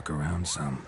look around some.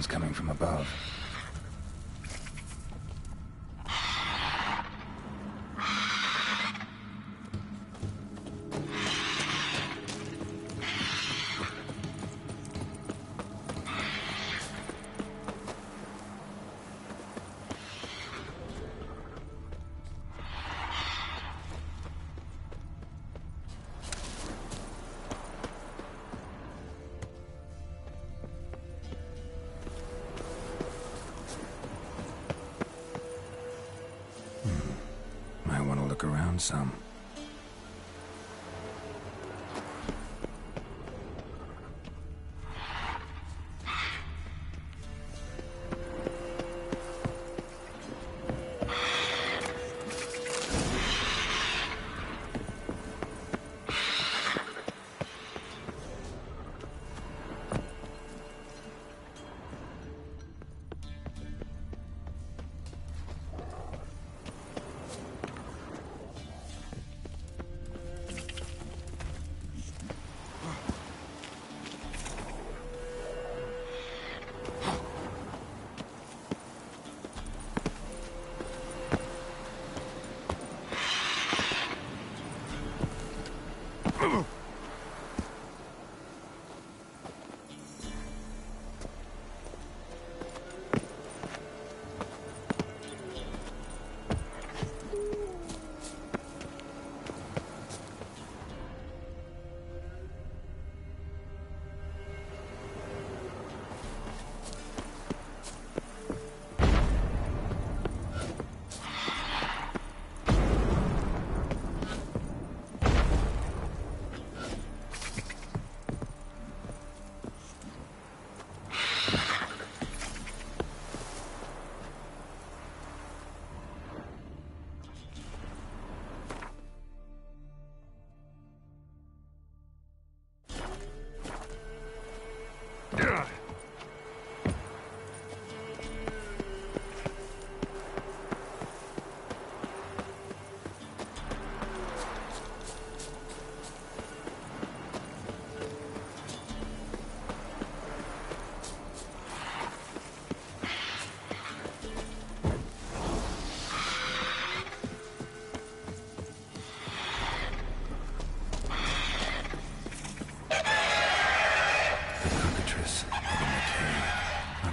sounds coming from above. Might want to look around some.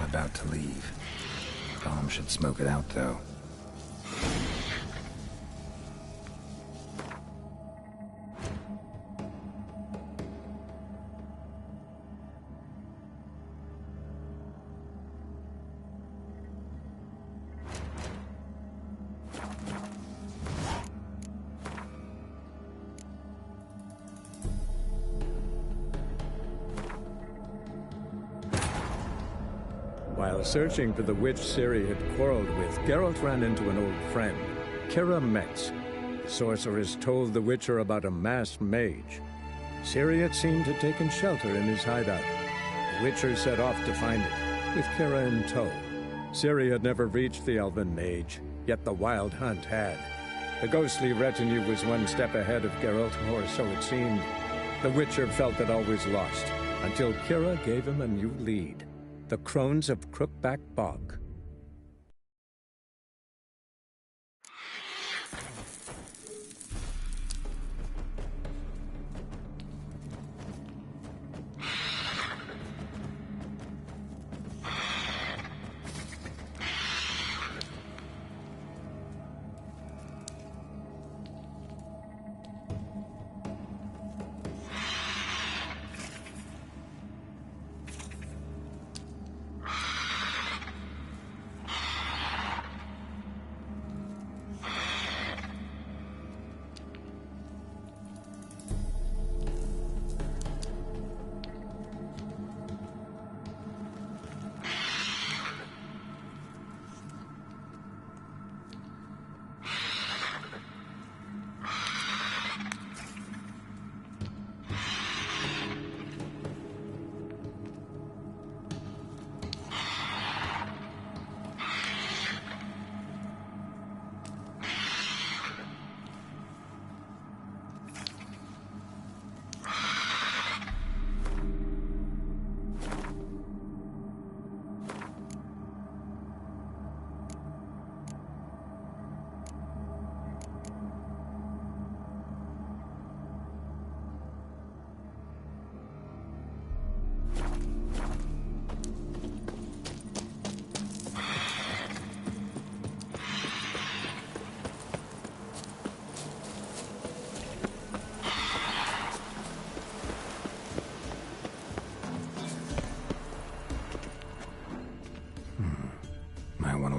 About to leave. Bomb should smoke it out, though. While searching for the witch Ciri had quarreled with, Geralt ran into an old friend, Kira Metz. The sorceress told the Witcher about a masked mage. Ciri, it seemed, had taken shelter in his hideout. The Witcher set off to find it, with Kira in tow. Ciri had never reached the elven mage, yet the Wild Hunt had. The ghostly retinue was one step ahead of Geralt, or so it seemed. The Witcher felt that all was lost, until Kira gave him a new lead. The Crones of Crookback Bog.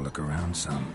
look around some.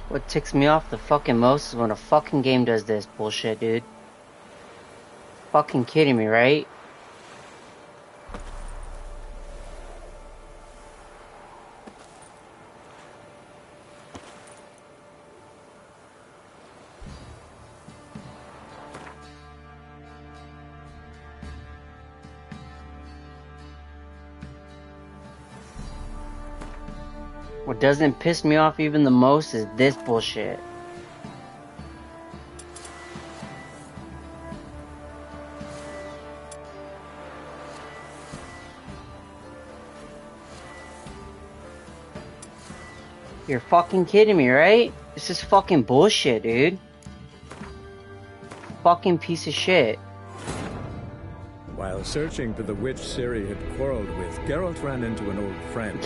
What ticks me off the fucking most is when a fucking game does this bullshit, dude. Fucking kidding me, right? What doesn't piss me off even the most is this bullshit. You're fucking kidding me, right? This is fucking bullshit, dude. Fucking piece of shit. While searching for the witch Ciri had quarreled with, Geralt ran into an old friend.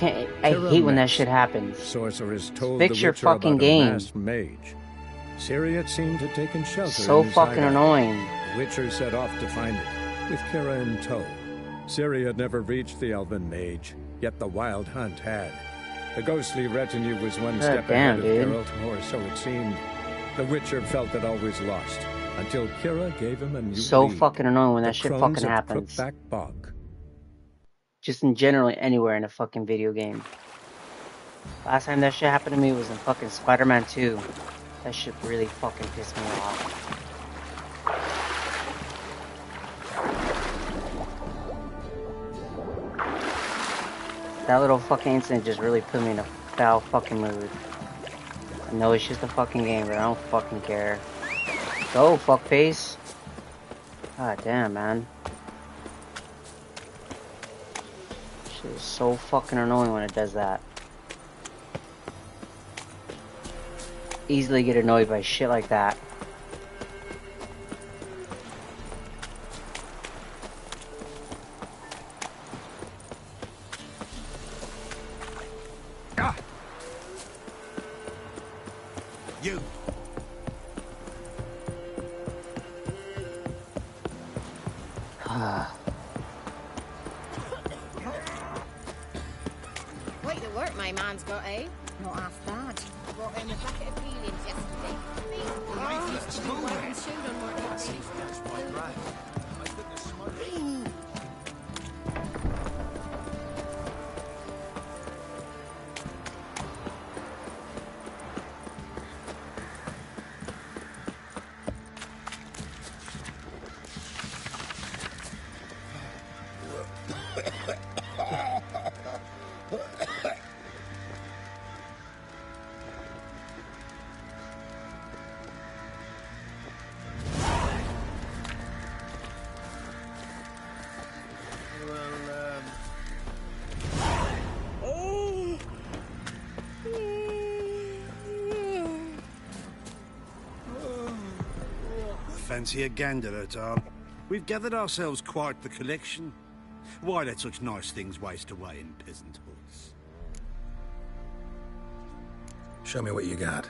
I hate when that shit happens. Sorceress told Fix the your Witcher fucking about game. a masked mage. Ciri had seemed to take in shelter So in his fucking hideout. annoying. The Witcher set off to find it, with Kira in tow. Ciri had never reached the elven mage, yet the Wild Hunt had. The ghostly retinue was one God step damn, ahead of dude. Geralt, or so it seemed. The Witcher felt it always lost, until Kira gave him a new So lead. fucking annoying when The that shit Crones fucking of happens. Crookback Bog. Just in general, anywhere in a fucking video game. Last time that shit happened to me was in fucking Spider-Man 2. That shit really fucking pissed me off. That little fucking incident just really put me in a foul fucking mood. I know it's just a fucking game, but I don't fucking care. Go, fuckface. God damn, man. Shit is so fucking annoying when it does that. Easily get annoyed by shit like that. Ah! You! Quite the work my man's got, eh? Not half bad. Brought in a bucket of peelings yesterday. Fancy a gander at all. We've gathered ourselves quite the collection. Why let such nice things waste away in peasant hoods? Show me what you got.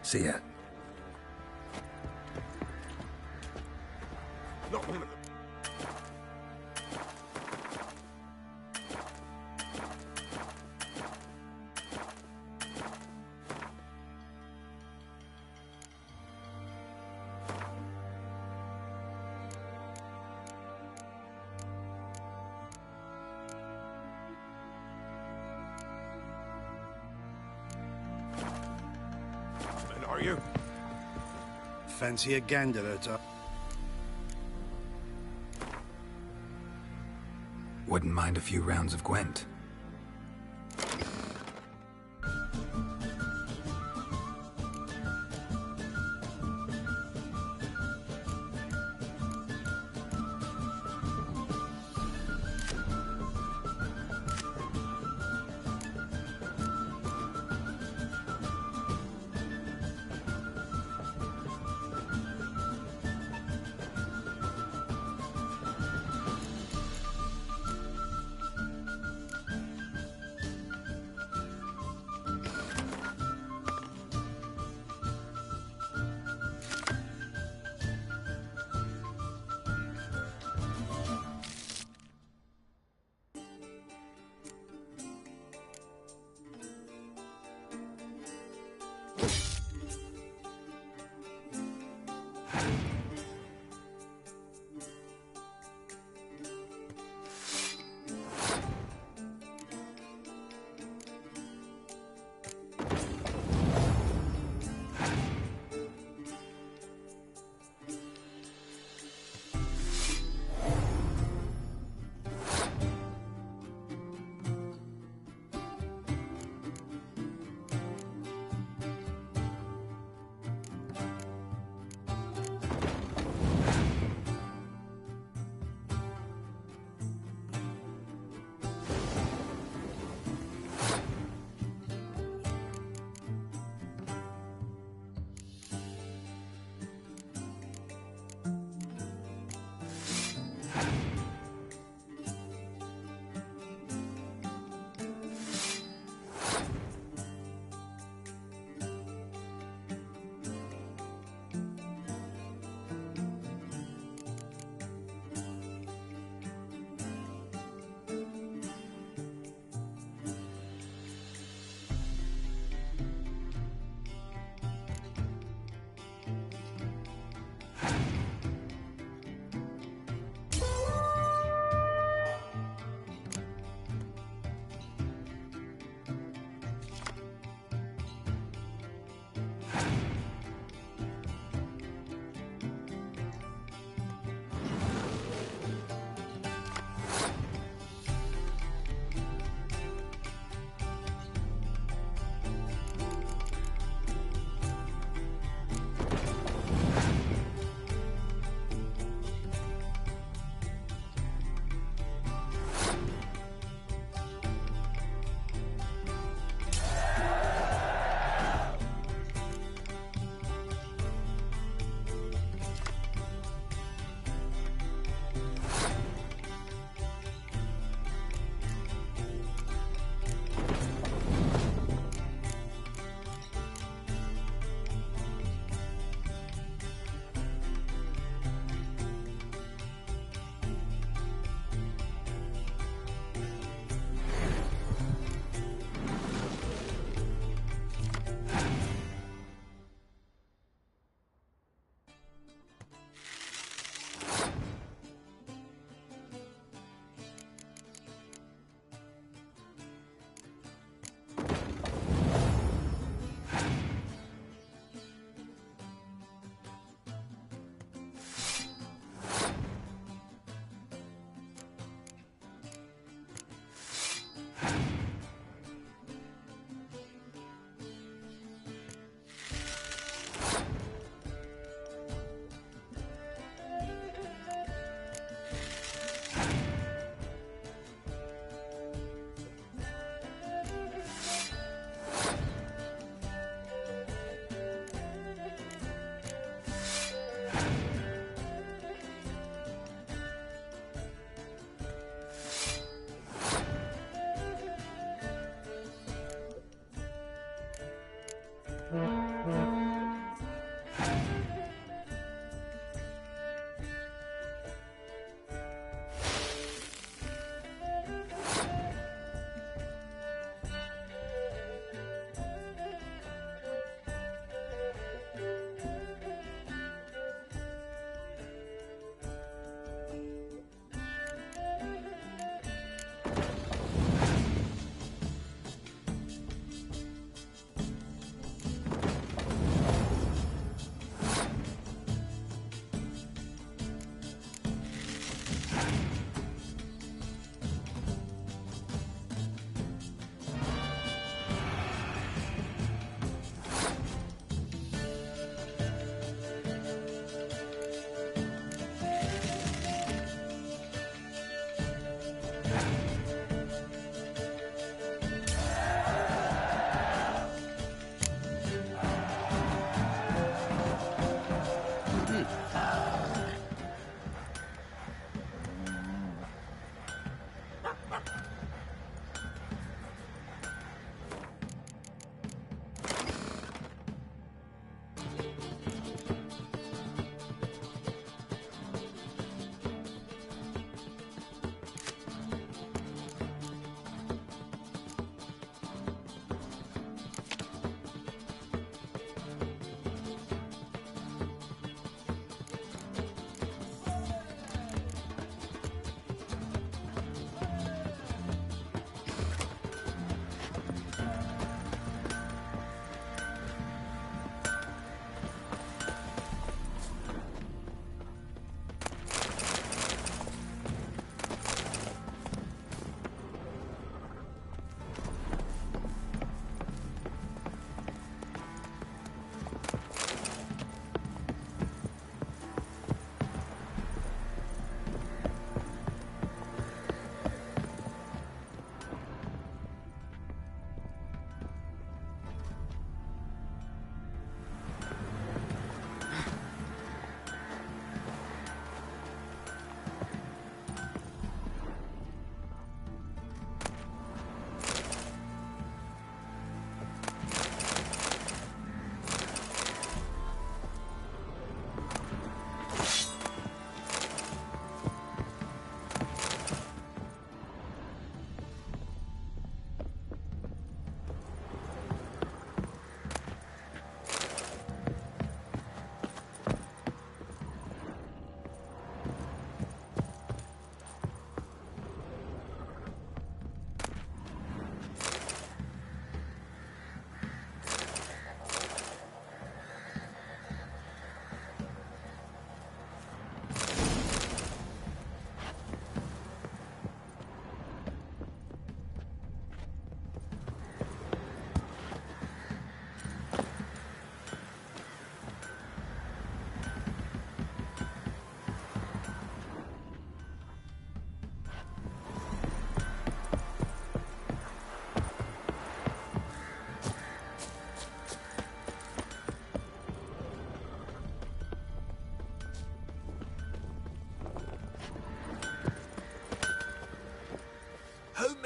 See ya. Are you? Fancy a gander at all? Wouldn't mind a few rounds of Gwent.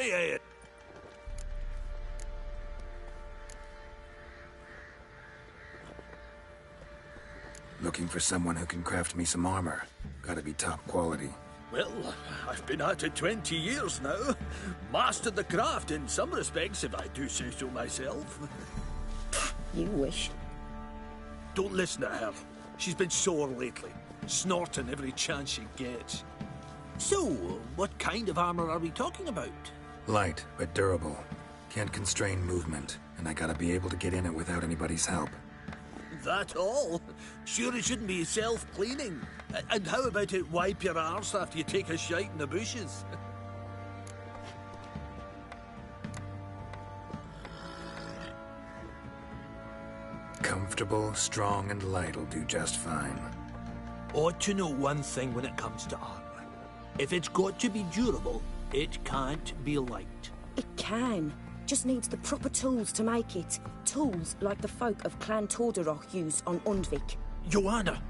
me head. Looking for someone who can craft me some armor. Gotta be top quality. Well, I've been at it 20 years now. Mastered the craft in some respects, if I do say so myself. You wish. Don't listen to her. She's been sore lately, snorting every chance she gets. So, what kind of armor are we talking about? Light, but durable. Can't constrain movement, and I gotta be able to get in it without anybody's help. That all? Sure it shouldn't be self-cleaning. And how about it wipe your arse after you take a shite in the bushes? Comfortable, strong, and light will do just fine. Ought to know one thing when it comes to armor. If it's got to be durable, it can't be light. It can. Just needs the proper tools to make it. Tools like the folk of Clan Torderoch use on Undvik. Joanna,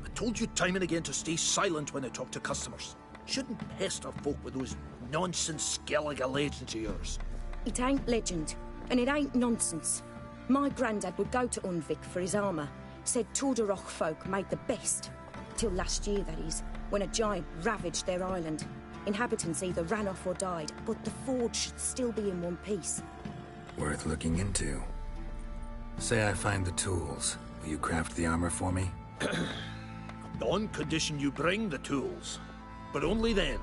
I told you time and again to stay silent when I talk to customers. Shouldn't pester folk with those nonsense Skellige legends of yours. It ain't legend, and it ain't nonsense. My granddad would go to Undvik for his armour. Said Torderoch folk made the best. Till last year, that is, when a giant ravaged their island. Inhabitants either ran off or died, but the forge should still be in one piece. Worth looking into. Say I find the tools. Will you craft the armor for me? On condition you bring the tools. But only then.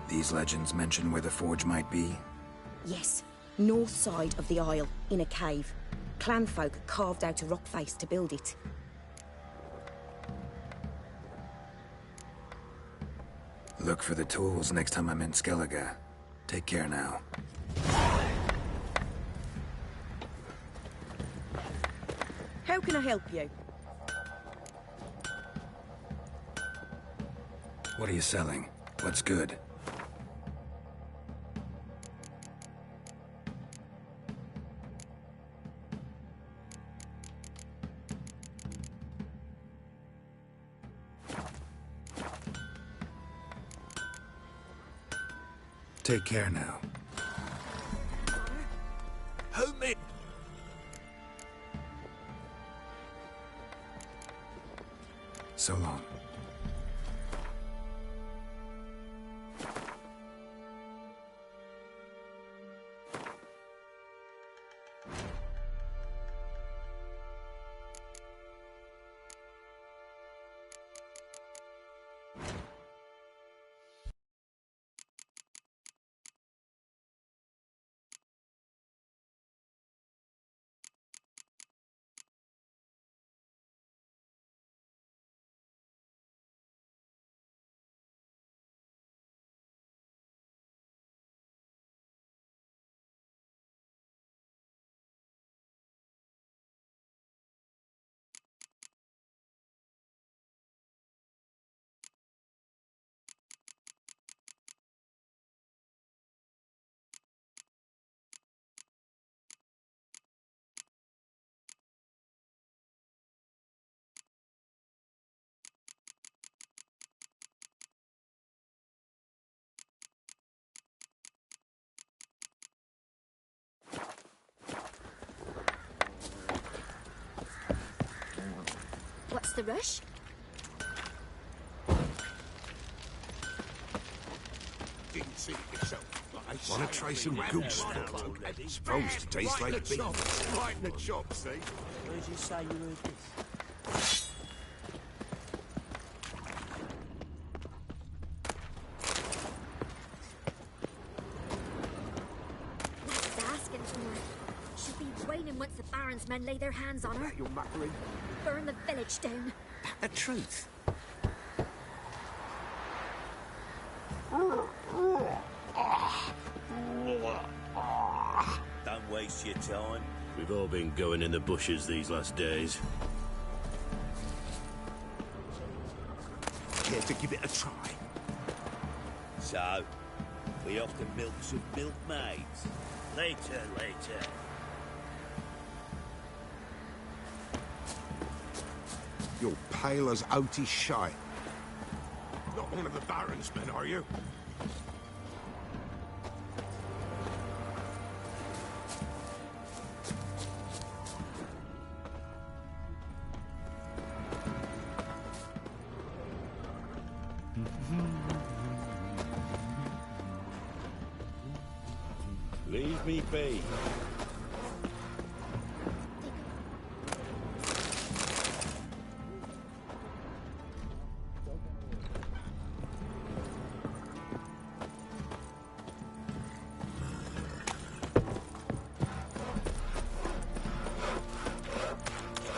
These legends mention where the forge might be? Yes, north side of the isle, in a cave. Clanfolk carved out a rock face to build it. Look for the tools next time I'm in Skellige. Take care now. How can I help you? What are you selling? What's good? Take care now. Help me! So long. What's the rush? Didn't see it yourself. Want to try some goose foot? Supposed to taste like beef. Right in the chop, see? Where did you say you heard this? What's asking for? She'll be wailing once the Baron's men lay their hands on her. Your mockery? Burn the village down. The truth. Don't waste your time. We've all been going in the bushes these last days. Care to give it a try? So, we off to milk some milkmaids. Later, later. You're pale as oaty shite. Not one of the Baron's men, are you? Leave me be.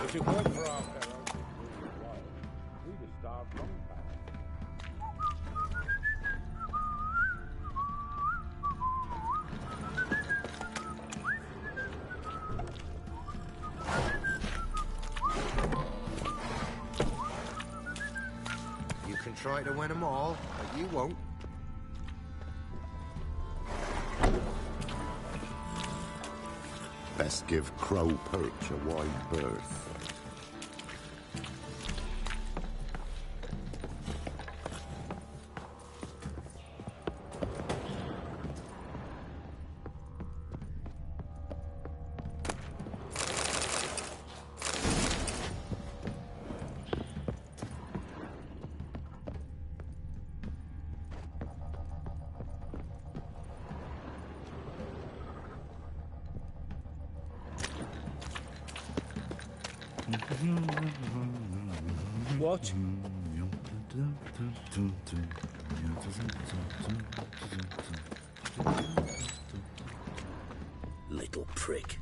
If it weren't for our ferocious wild, we'd have starved long past. You can try to win them all, but you won't. Best give Crow Perch a wide berth. What? Little prick.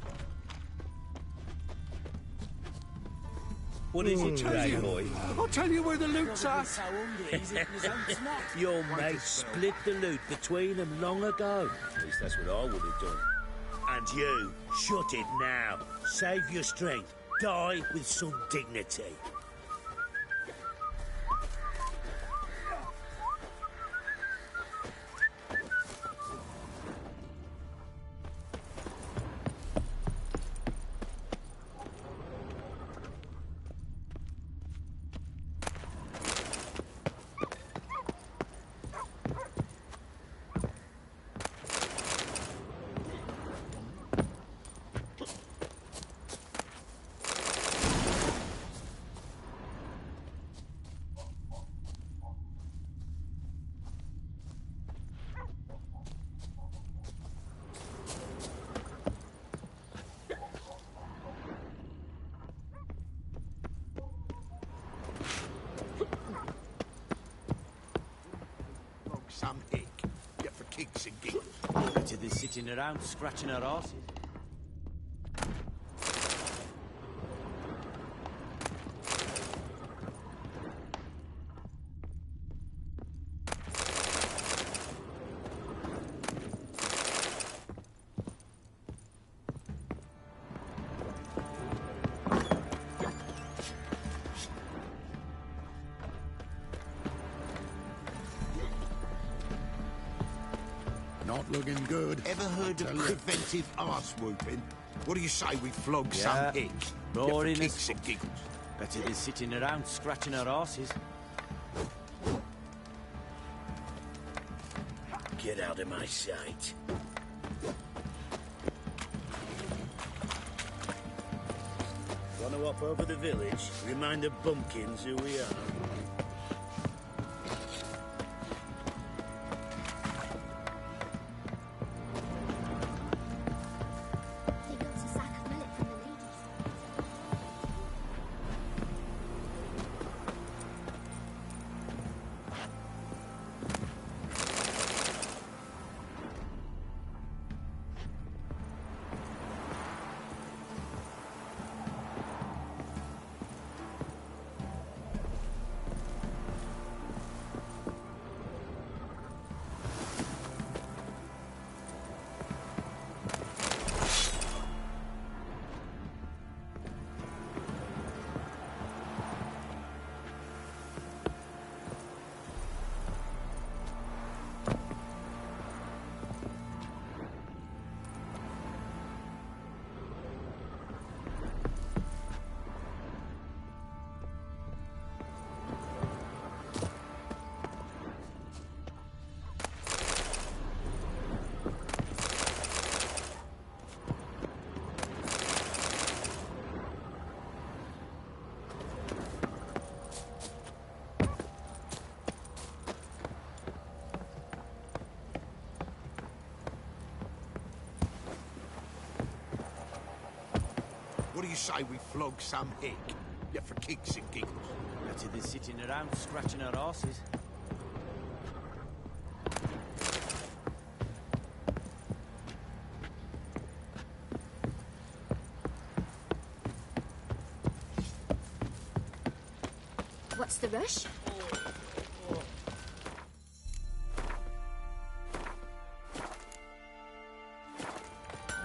What is it, Ray boy? I'll tell you where the loot's Probably at. so hungry he's eating his own snot. Your mate split the loot between them long ago. At least that's what I would have done. And you, shut it now. Save your strength. Die with some dignity. Some hick. Get for kicks and giggles. Better than sitting around scratching our asses. Not looking good. Ever heard of preventive arse whooping? What do you say we flog some hick? Roaring Get for as kicks and giggles. Better than sitting around scratching our asses. Get out of my sight. Want to hop over the village? Remind the bumpkins who we are. They got a sack of millet from the ladies. do you say we flog some hick? Yeah, for kicks and giggles. Better than sitting around scratching our asses. What's the rush?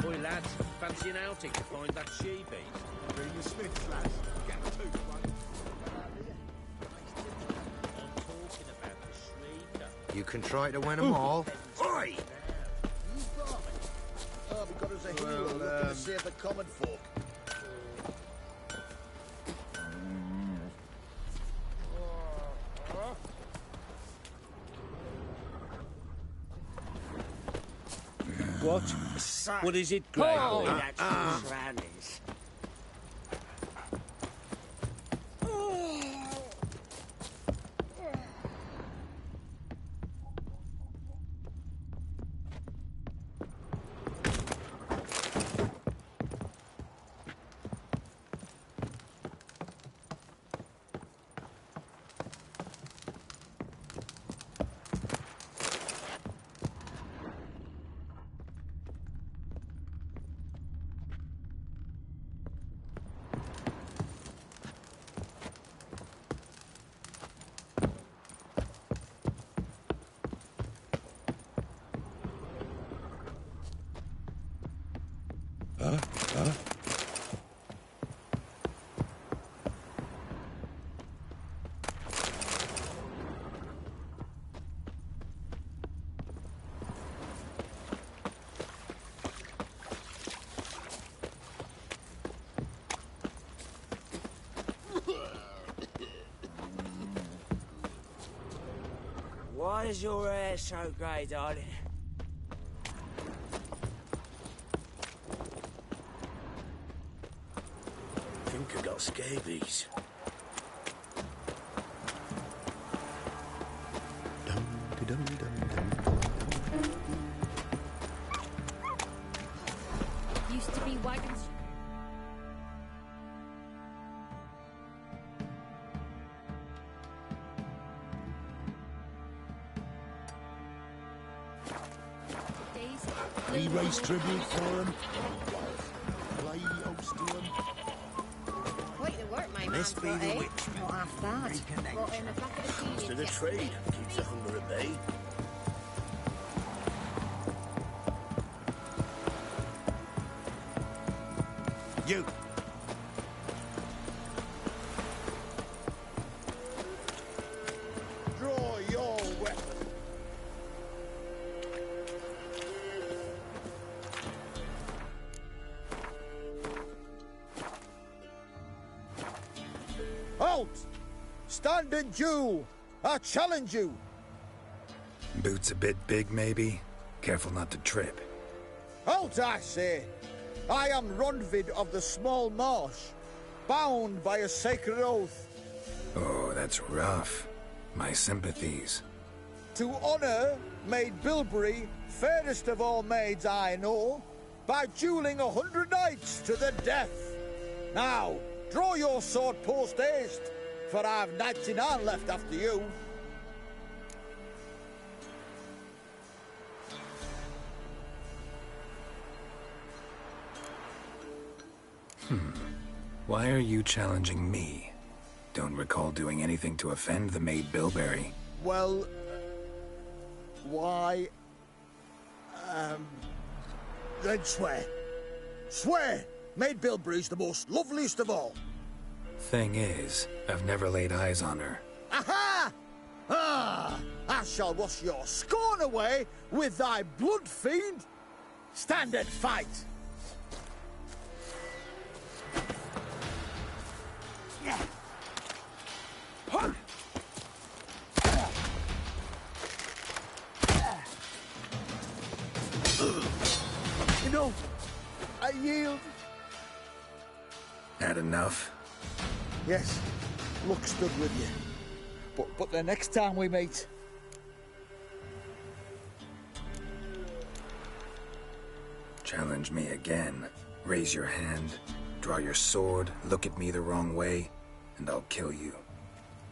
Boy, lads, fancy an outing to find that she-beast? Bring the Smiths, lads. Get a tooth, mate. I'm talking about the shrieker. You can try to win them all. Oi! Oh, we've got us a hero looking to save the common folk. What? What is it, Grey Boy? Trannies. Why is your hair so grey, darling? I think I got scabies. Used to be wagons. We raise tribute for him. Play host to him. Quite the work my Must man's be got, the eh? witch. Not half bad. Brought in a bucket of Comes to peelings the yesterday. trade. Keeps the hunger at bay. You. Draw your weapon. Halt! Stand and do! I challenge you! Boots a bit big, maybe? Careful not to trip. Halt, I say! I am Ronvid of the Small Marsh, bound by a sacred oath. Oh, that's rough. My sympathies. To honour Maid Bilberry, fairest of all maids I know, by duelling 100 knights to the death. Now, draw your sword post haste, for I've 99 left after you. Why are you challenging me? Don't recall doing anything to offend the Maid Bilberry. Well, why? Then swear. Swear! Maid Bilberry's the most loveliest of all. Thing is, I've never laid eyes on her. Aha! Ah! I shall wash your scorn away with thy blood, fiend. Stand and fight. Enough! I yield. Had enough? Yes, luck stood with you. But the next time we meet... Challenge me again. Raise your hand, Draw your sword, look at me the wrong way, and I'll kill you.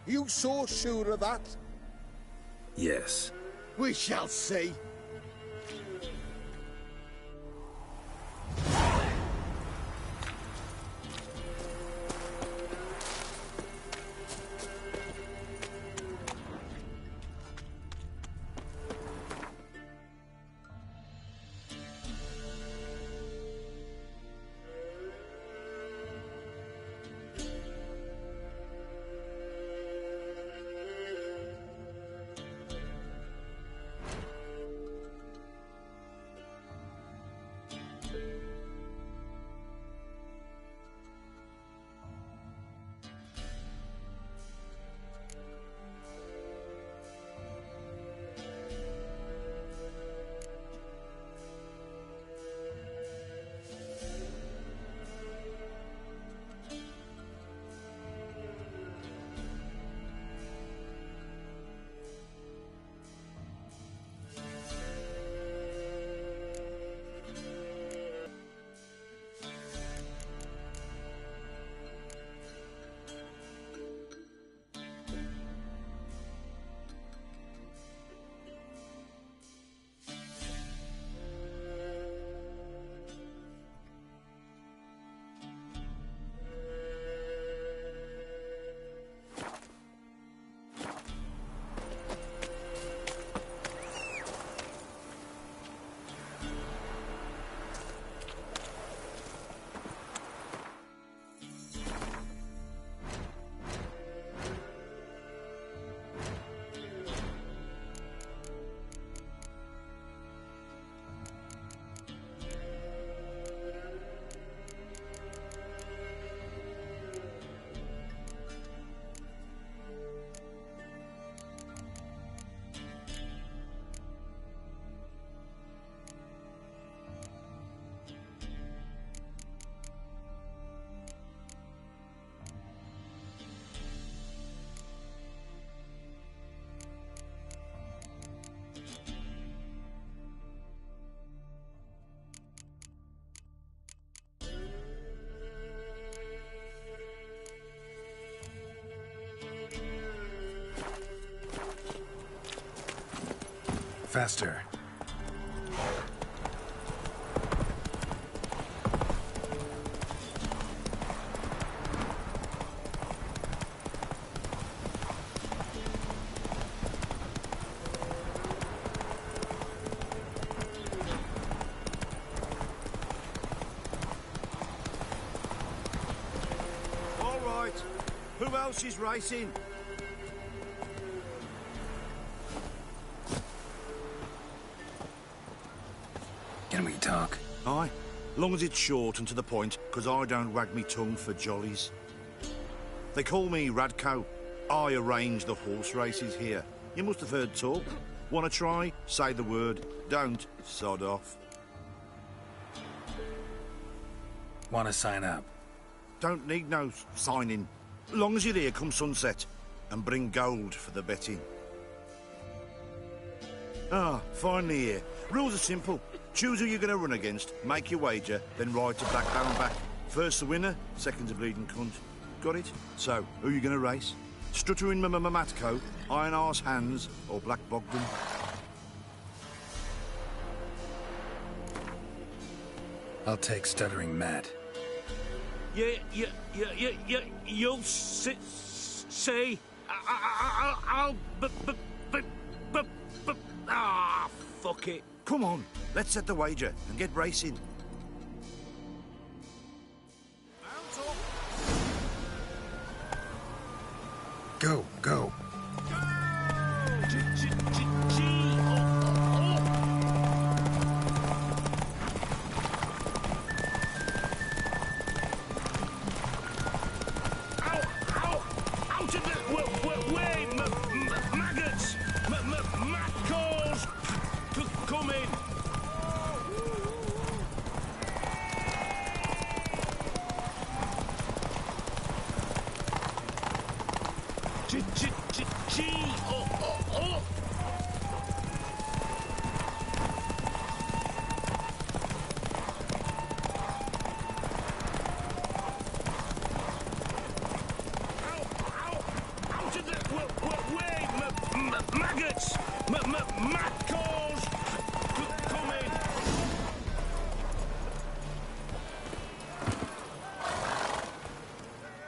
You so sure of that? Yes. We shall see. Faster. All right. Who else is racing? Can we talk? Aye. Long as it's short and to the point, 'cause I don't wag me tongue for jollies. They call me Radko. I arrange the horse races here. You must have heard talk. Want to try? Say the word. Don't, sod off. Want to sign up? Don't need no signing. Long as you're here come sunset. And bring gold for the betting. Ah, finally here. Rules are simple. Choose who you're going to run against, make your wager, then ride to Blackdown back. First the winner, second the bleeding cunt. Got it? So, who you going to race? Stuttering Matko, Iron Arse Hands, or Black Bogdan? I'll take Stuttering Matt. You'll see. Fuck it. Come on, let's set the wager and get racing. Go, go.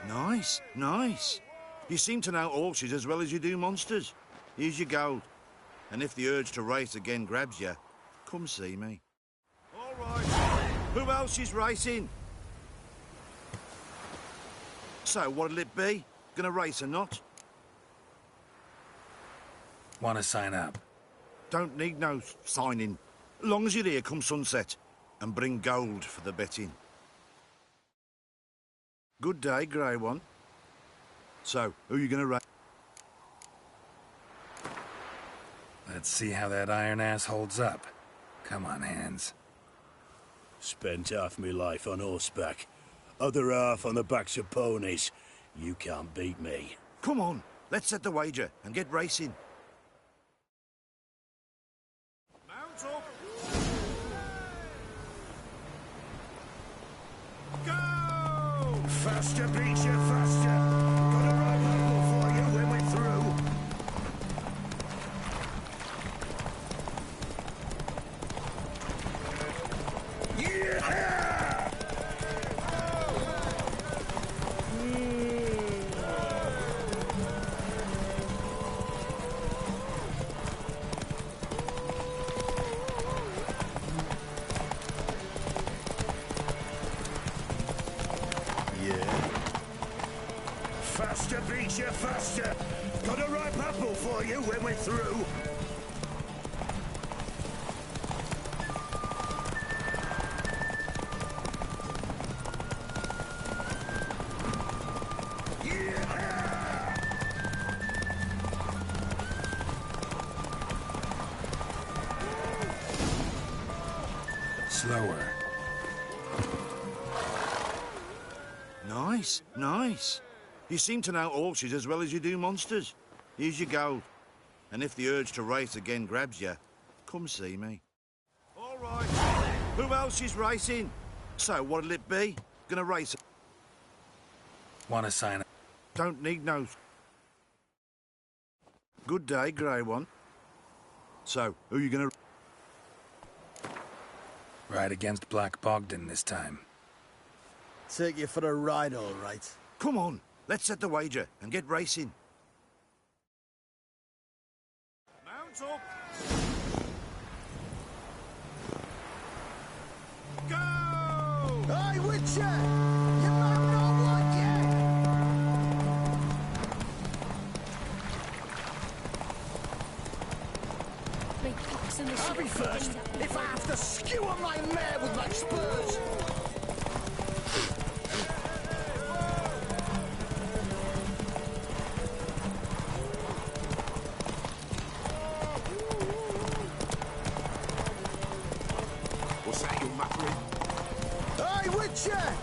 Nice, nice. You seem to know horses as well as you do monsters. Here's your gold. And if the urge to race again grabs you, come see me. All right. Who else is racing? So, what'll it be? Gonna race or not? Want to sign up? Don't need no signing. Long as you're here come sunset. And bring gold for the betting. Good day, Grey One. So, who you gonna race? Let's see how that iron ass holds up. Come on, Hands. Spent half my life on horseback. Other half on the backs of ponies. You can't beat me. Come on, let's set the wager and get racing. Mount up! Go! Faster beats you faster. Got a right level for you when we're through. Yeah! Faster beats you faster. Got a ripe apple for you when we're through. Slower. Nice, nice. You seem to know horses as well as you do monsters. Here's your gold. And if the urge to race again grabs you, come see me. All right. Who else is racing? So, what'll it be? Gonna race? Want to sign up? Don't need no... Good day, Grey One. So, who you gonna... Ride against Black Bogdan this time. Take you for a ride, all right. Come on, let's set the wager and get racing. Mount up! Go! Hey, Witcher! You might not want I'll be first if I have to skewer my mare with my spurs. What's that you're muttering? Hey, Witcher!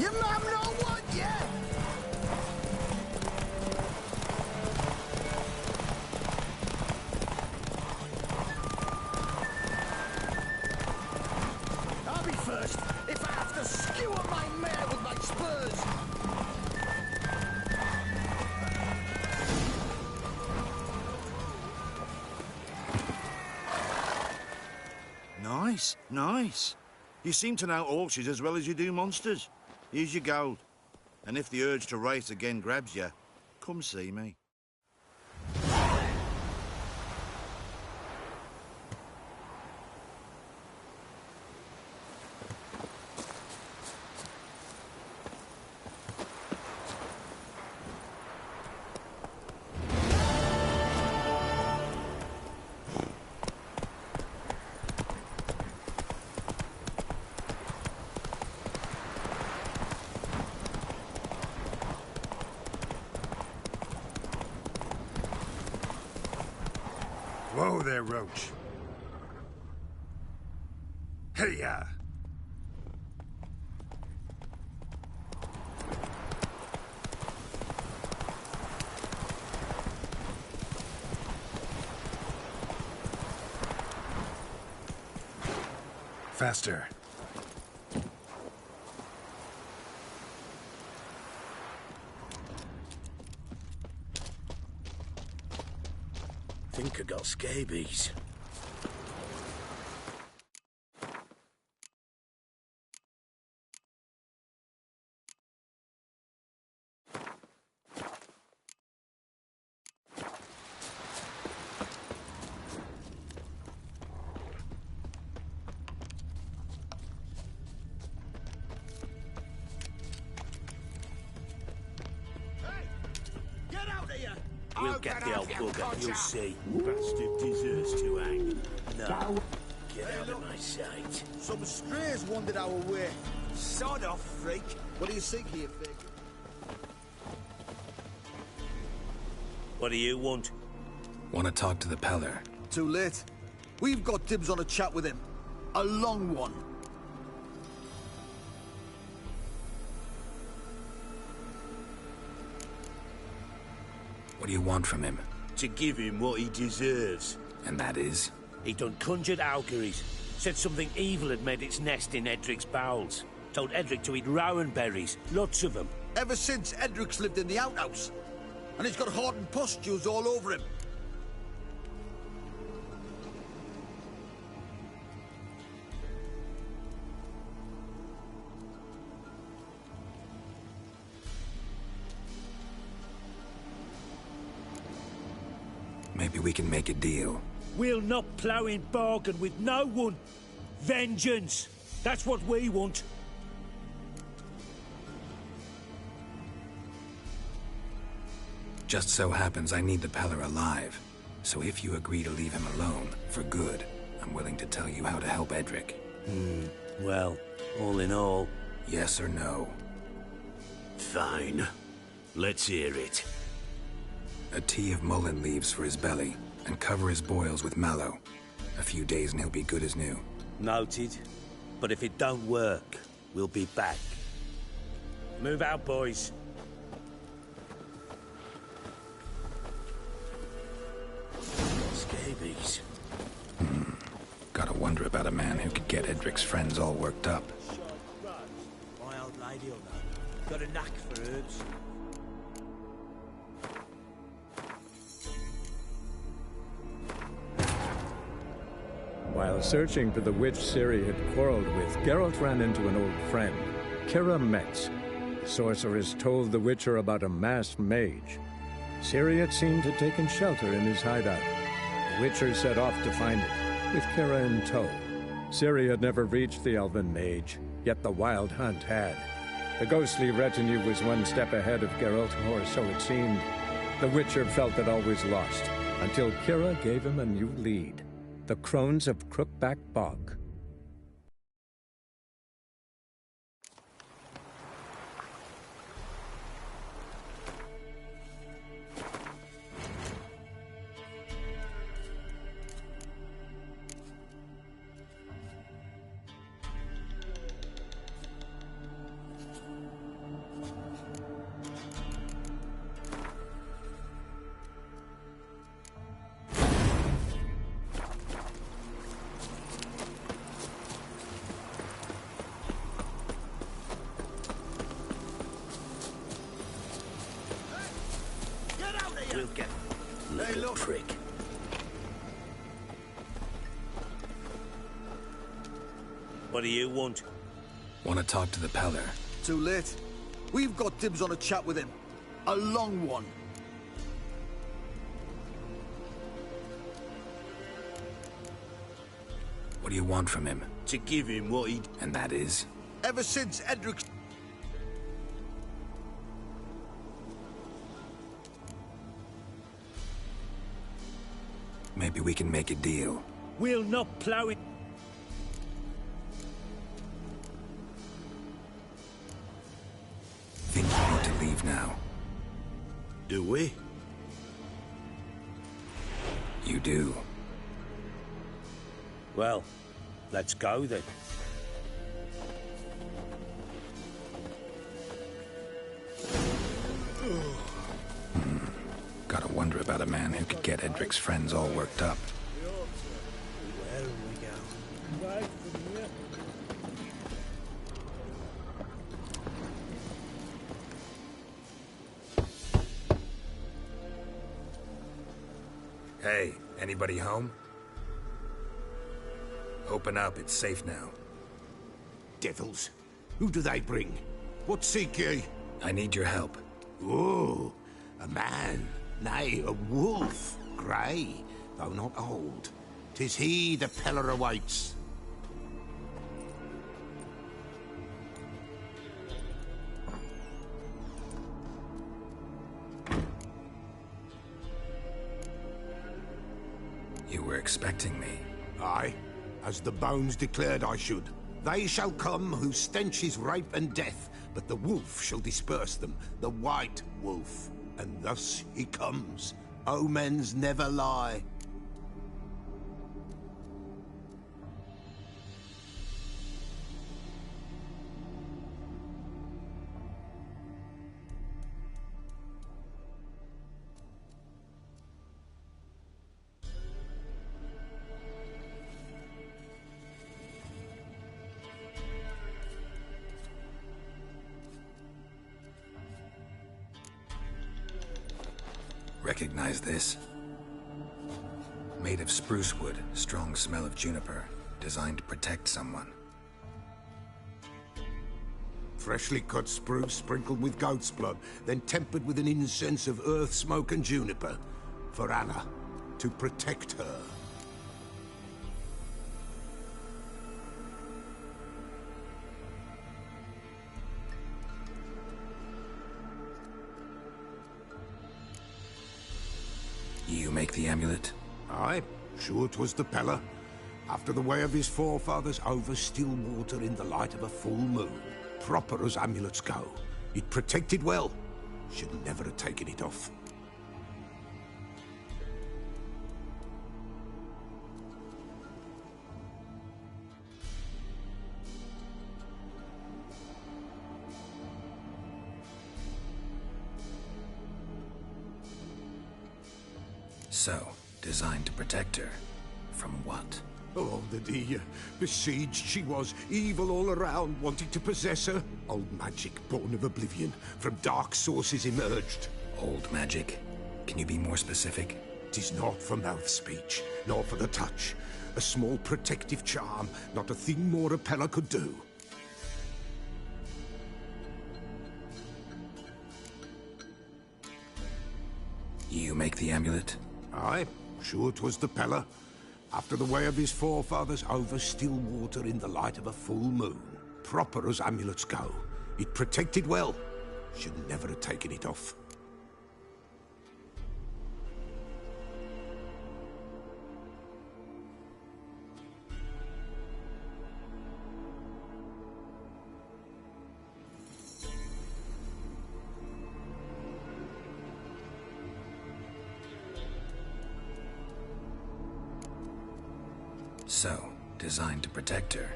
Your mum not want you? I'll be first if I have to skewer my mare with my spurs. Nice, nice. You seem to know horses as well as you do monsters. Here's your gold. And if the urge to race again grabs you, come see me. Whoa there, Roach. Hey-ya! Faster. Think I got scabies. We'll get the old bugger, you'll see. Bastard deserves to hang. No. Get out of my sight. Some strays wandered our way. Sod off, freak. What do you think here, Fig? What do you want? Want to talk to the Peller. Too late. We've got dibs on a chat with him. A long one. What do you want from him? To give him what he deserves. And that is? He done conjured auguries. Said something evil had made its nest in Edric's bowels. Told Edric to eat rowan berries. Lots of them. Ever since Edric's lived in the outhouse. And he's got hardened pustules all over him. Maybe we can make a deal. We'll not plough in bargain with no one. Vengeance. That's what we want. Just so happens I need the Peller alive. So if you agree to leave him alone, for good, I'm willing to tell you how to help Edric. Well, all in all... Yes or no? Fine. Let's hear it. A tea of mullein leaves for his belly, and cover his boils with mallow. A few days and he'll be good as new. Noted. But if it don't work, we'll be back. Move out, boys. Scabies. Gotta wonder about a man who could get Edric's friends all worked up. My old lady'll know. Got a knack for herbs. While searching for the witch Ciri had quarreled with, Geralt ran into an old friend, Kira Metz. The sorceress told the Witcher about a masked mage. Ciri had seemed to have taken shelter in his hideout. The Witcher set off to find it, with Kira in tow. Ciri had never reached the elven mage, yet the wild hunt had. The ghostly retinue was one step ahead of Geralt, or so it seemed. The Witcher felt that all was lost, until Kira gave him a new lead. The Crones of Crookback Bog. We'll get little prick. What do you want? Want to talk to the Peller. Too late. We've got dibs on a chat with him. A long one. What do you want from him? To give him what he... And that is? Ever since Edric's... Maybe we can make a deal. We'll not plough it. Think you need to leave now. Do we? You do. Well, let's go then. Gotta wonder about a man who could get Edric's friends all worked up. Where are we going? Right from here. Hey, anybody home? Open up, it's safe now. Devils. Who do they bring? What seek ye? I need your help. Oh, a man. Nay, a wolf. Grey, though not old. 'Tis he the Peller awaits. were expecting me. Aye, as the bones declared I should. They shall come whose stench is rape and death, but the wolf shall disperse them, the white wolf. And thus he comes. Omens never lie. Recognize this? Made of spruce wood, strong smell of juniper, designed to protect someone. Freshly cut spruce sprinkled with goat's blood, then tempered with an incense of earth, smoke and juniper. For Anna, to protect her. You make the amulet? Aye, sure 'twas the Peller. After the way of his forefathers, over still water in the light of a full moon. Proper as amulets go. It protected well. Should never have taken it off. So, designed to protect her. From what? Oh, the dear. Besieged she was, evil all around, wanting to possess her. Old magic, born of oblivion, from dark sources emerged. Old magic? Can you be more specific? 'Tis not for mouth speech, nor for the touch. A small protective charm, not a thing more a Peller could do. You make the amulet? Aye, sure 'twas the Peller. After the way of his forefathers, over still water in the light of a full moon. Proper as amulets go. It protected well. Should never have taken it off. So, designed to protect her.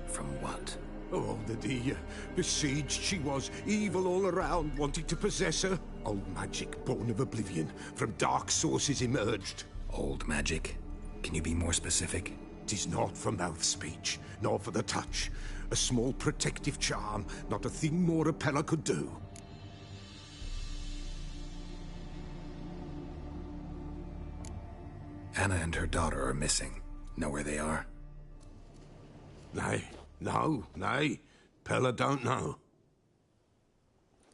From what? Oh, the dear. Besieged she was, evil all around, wanting to possess her. Old magic, born of oblivion, from dark sources emerged. Old magic? Can you be more specific? 'Tis not for mouth speech, nor for the touch. A small protective charm, not a thing more a Peller could do. Anna and her daughter are missing. Know where they are? Nay, nay. Peller don't know.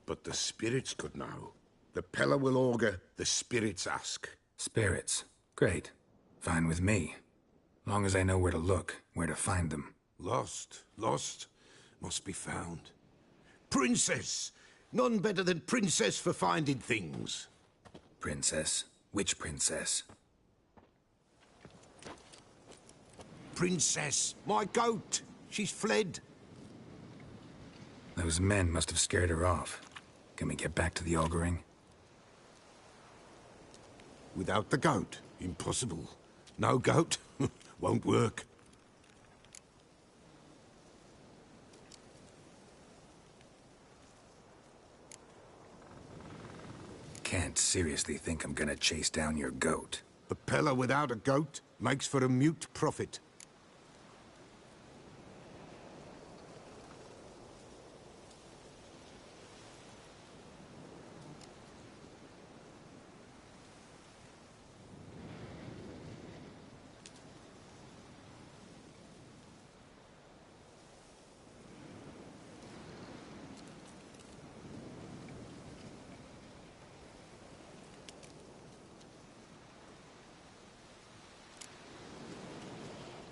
But the spirits could know. The Peller will augur, the spirits ask. Spirits? Great. Fine with me. Long as I know where to look, where to find them. Lost, must be found. Princess! None better than Princess for finding things. Princess? Which princess? Princess, my goat. She's fled. Those men must have scared her off. Can we get back to the auguring? Without the goat, impossible. No goat, won't work. Can't seriously think I'm gonna chase down your goat. A Peller without a goat makes for a mute prophet.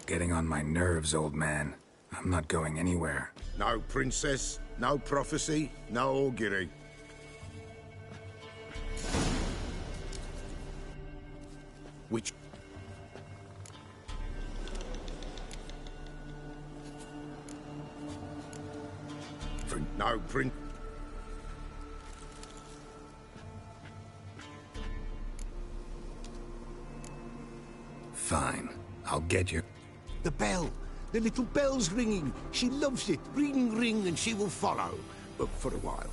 Getting on my nerves, old man. I'm not going anywhere. No princess, no prophecy, no augury. Which... No, Prince. Fine. I'll get you. The bell. The little bell's ringing. She loves it. Ring, ring, and she will follow. But for a while.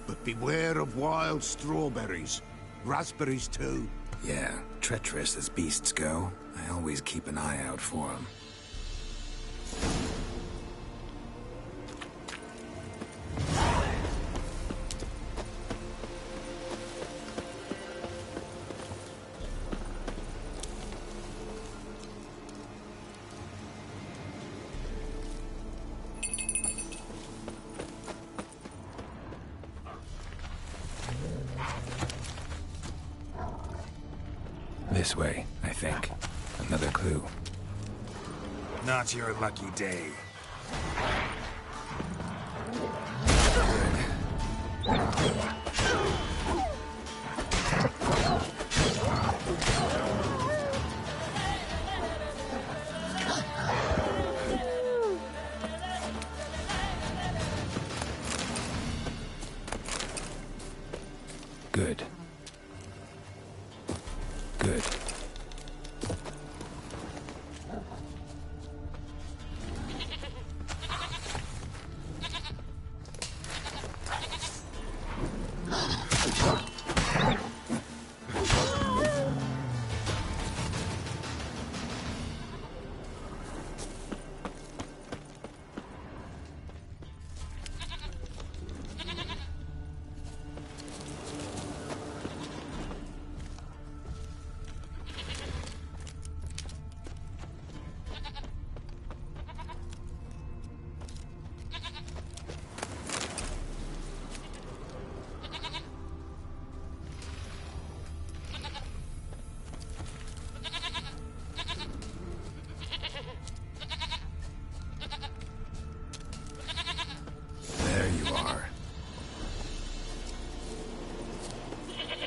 But beware of wild strawberries. Raspberries, too. Yeah, treacherous as beasts go. I always keep an eye out for them. This way, I think. Another clue. Not your lucky day. Good. Good.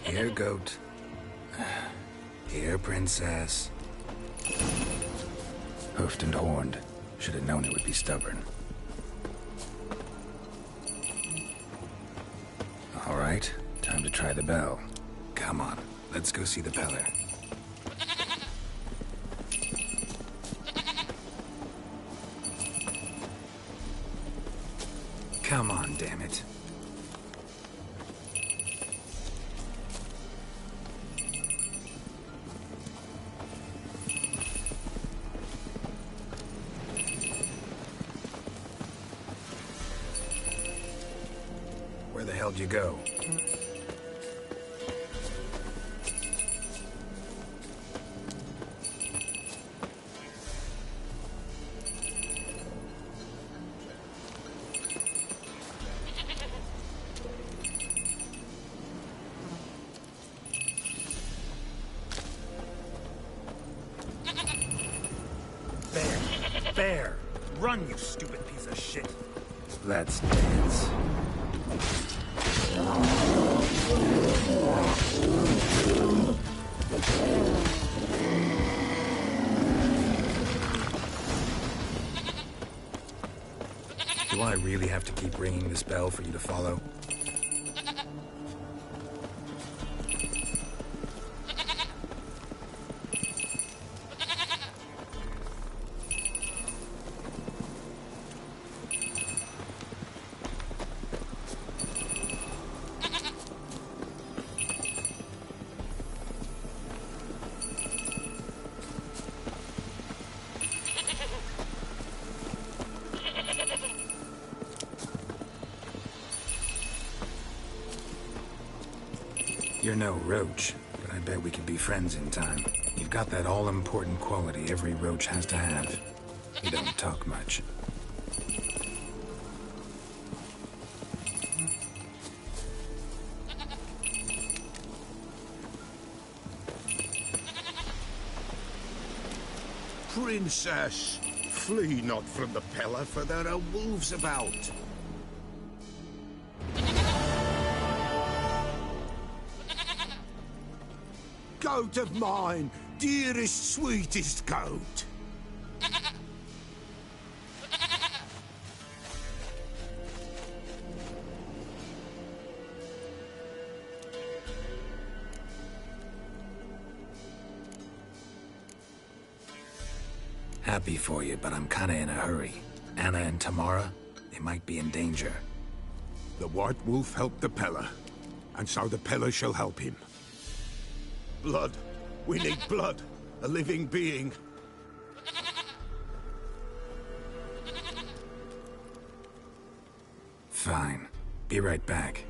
Here, goat. Here, princess. Hoofed and horned. Should have known it would be stubborn. All right, time to try the bell. Come on, let's go see the Peller. Come on, damn it. Where the hell'd you go? Bear! Run, you stupid piece of shit! Let's dance. Do I really have to keep ringing this bell for you to follow? You're no roach, but I bet we could be friends in time. You've got that all-important quality every roach has to have. You don't talk much. Princess, flee not from the Peller, for there are wolves about. Goat of mine, dearest, sweetest goat. Happy for you, but I'm kinda in a hurry. Anna and Tamara, they might be in danger. The White Wolf helped the Peller, and so the Peller shall help him. Blood. We need blood. A living being. Fine. Be right back.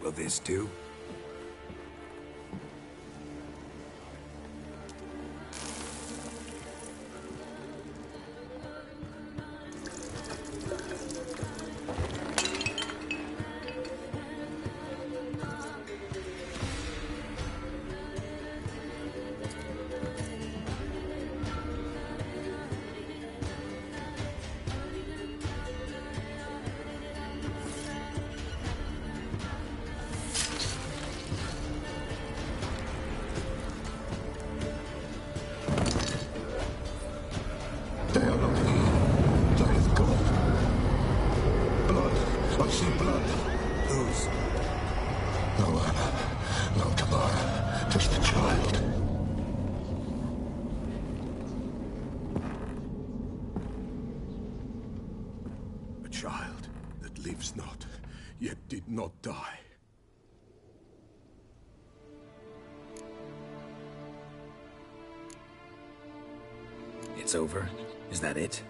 Will this do? Not die. It's over? Is that it?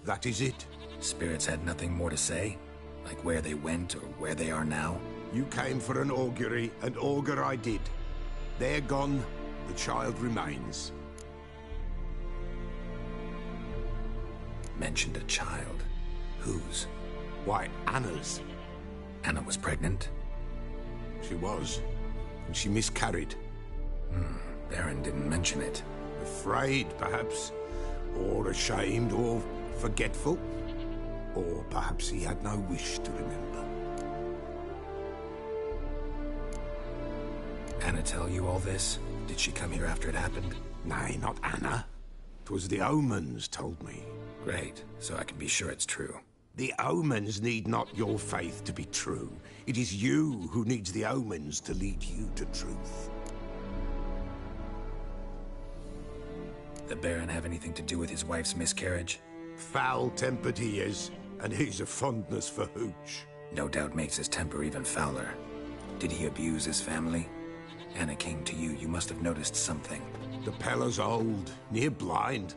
That is it. Spirits had nothing more to say? Like where they went or where they are now? You came for an augury, and augur I did. They're gone, the child remains. Mentioned a child. Whose? Why, Anna's. Anna was pregnant? She was, and she miscarried. Baron didn't mention it. Afraid, perhaps, or ashamed, or forgetful. Or perhaps he had no wish to remember. Anna tell you all this? Did she come here after it happened? Nay, not Anna. 'Twas the omens told me. Great, so I can be sure it's true. The omens need not your faith to be true. It is you who needs the omens to lead you to truth. The Baron have anything to do with his wife's miscarriage? Foul-tempered he is, and he's a fondness for hooch. No doubt makes his temper even fouler. Did he abuse his family? Anna came to you, you must have noticed something. The Peller's old, near blind,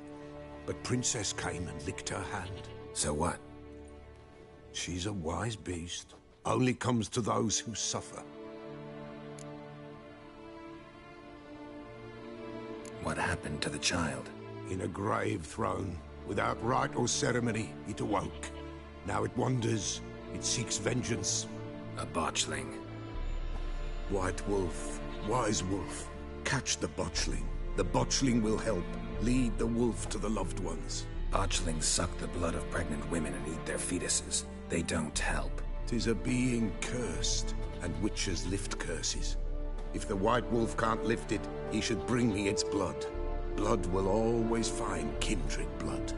but Princess came and licked her hand. So what? She's a wise beast. Only comes to those who suffer. What happened to the child? In a grave thrown. Without rite or ceremony, it awoke. Now it wanders. It seeks vengeance. A botchling. White Wolf. Wise Wolf. Catch the botchling. The botchling will help. Lead the wolf to the loved ones. Botchlings suck the blood of pregnant women and eat their fetuses. They don't help. 'Tis a being cursed, and witches lift curses. If the White Wolf can't lift it, he should bring me its blood. Blood will always find kindred blood.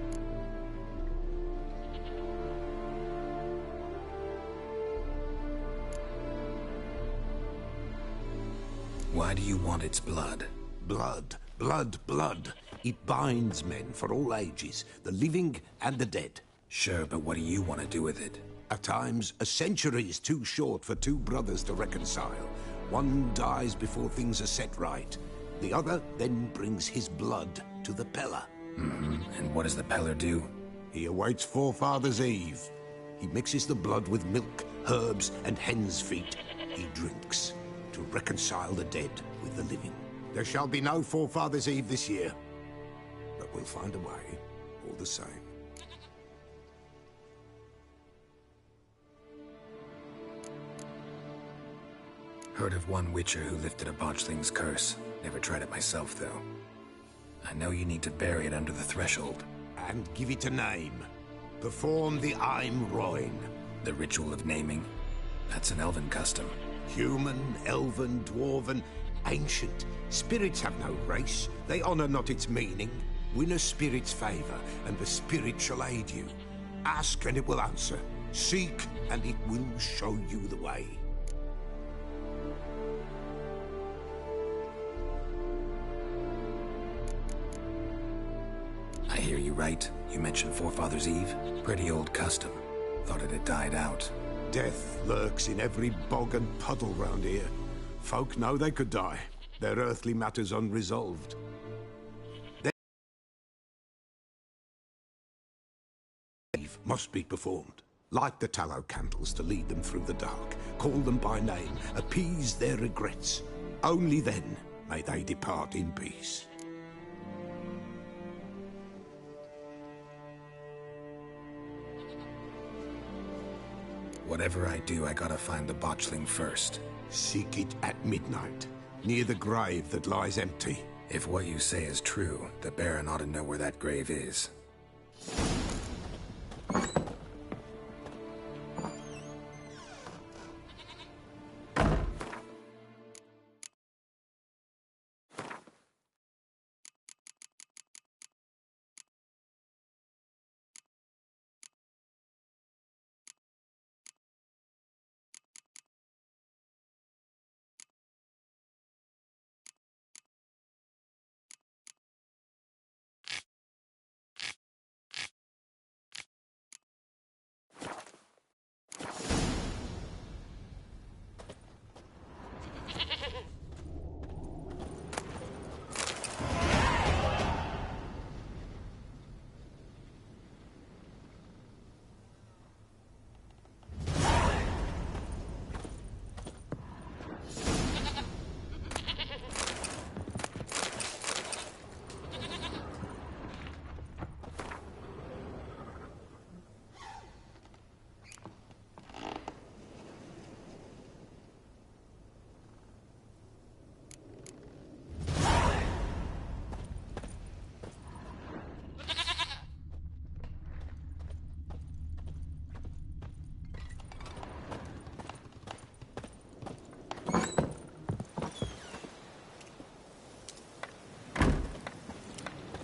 Why do you want its blood? Blood, blood, blood. It binds men for all ages, the living and the dead. Sure, but what do you want to do with it? At times, a century is too short for two brothers to reconcile. One dies before things are set right. The other then brings his blood to the Peller. And what does the Peller do? He awaits Forefathers' Eve. He mixes the blood with milk, herbs, and hen's feet. He drinks to reconcile the dead with the living. There shall be no Forefathers' Eve this year, but we'll find a way, all the same. Heard of one witcher who lifted a botchling's curse. Never tried it myself, though. I know you need to bury it under the threshold. And give it a name. Perform the Aim Roin. The ritual of naming? That's an elven custom. Human, elven, dwarven, Ancient. Spirits have no race. They honour not its meaning. Win a spirit's favour, and the spirit shall aid you. Ask, and it will answer. Seek, and it will show you the way. I hear you right. You mentioned Forefathers' Eve? Pretty old custom. Thought it had died out. Death lurks in every bog and puddle round here. Folk know they could die. Their earthly matters unresolved. Eve must be performed. Light the tallow candles to lead them through the dark. Call them by name. Appease their regrets. Only then may they depart in peace. Whatever I do, I gotta find the botchling first. Seek it at midnight, near the grave that lies empty. If what you say is true, the Baron ought to know where that grave is.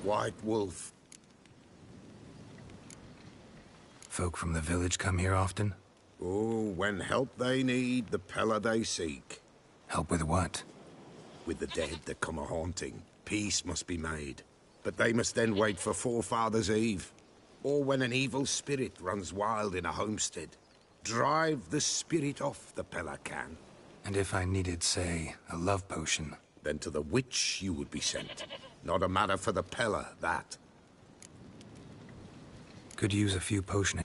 White Wolf. Folk from the village come here often? Oh, when help they need, the Pella they seek. Help with what? With the dead that come a-haunting. Peace must be made. But they must then wait for Forefathers' Eve. Or when an evil spirit runs wild in a homestead. Drive the spirit off, the Pella can. And if I needed, say, a love potion? Then to the witch you would be sent. Not a matter for the Pella, that. Could use a few potion.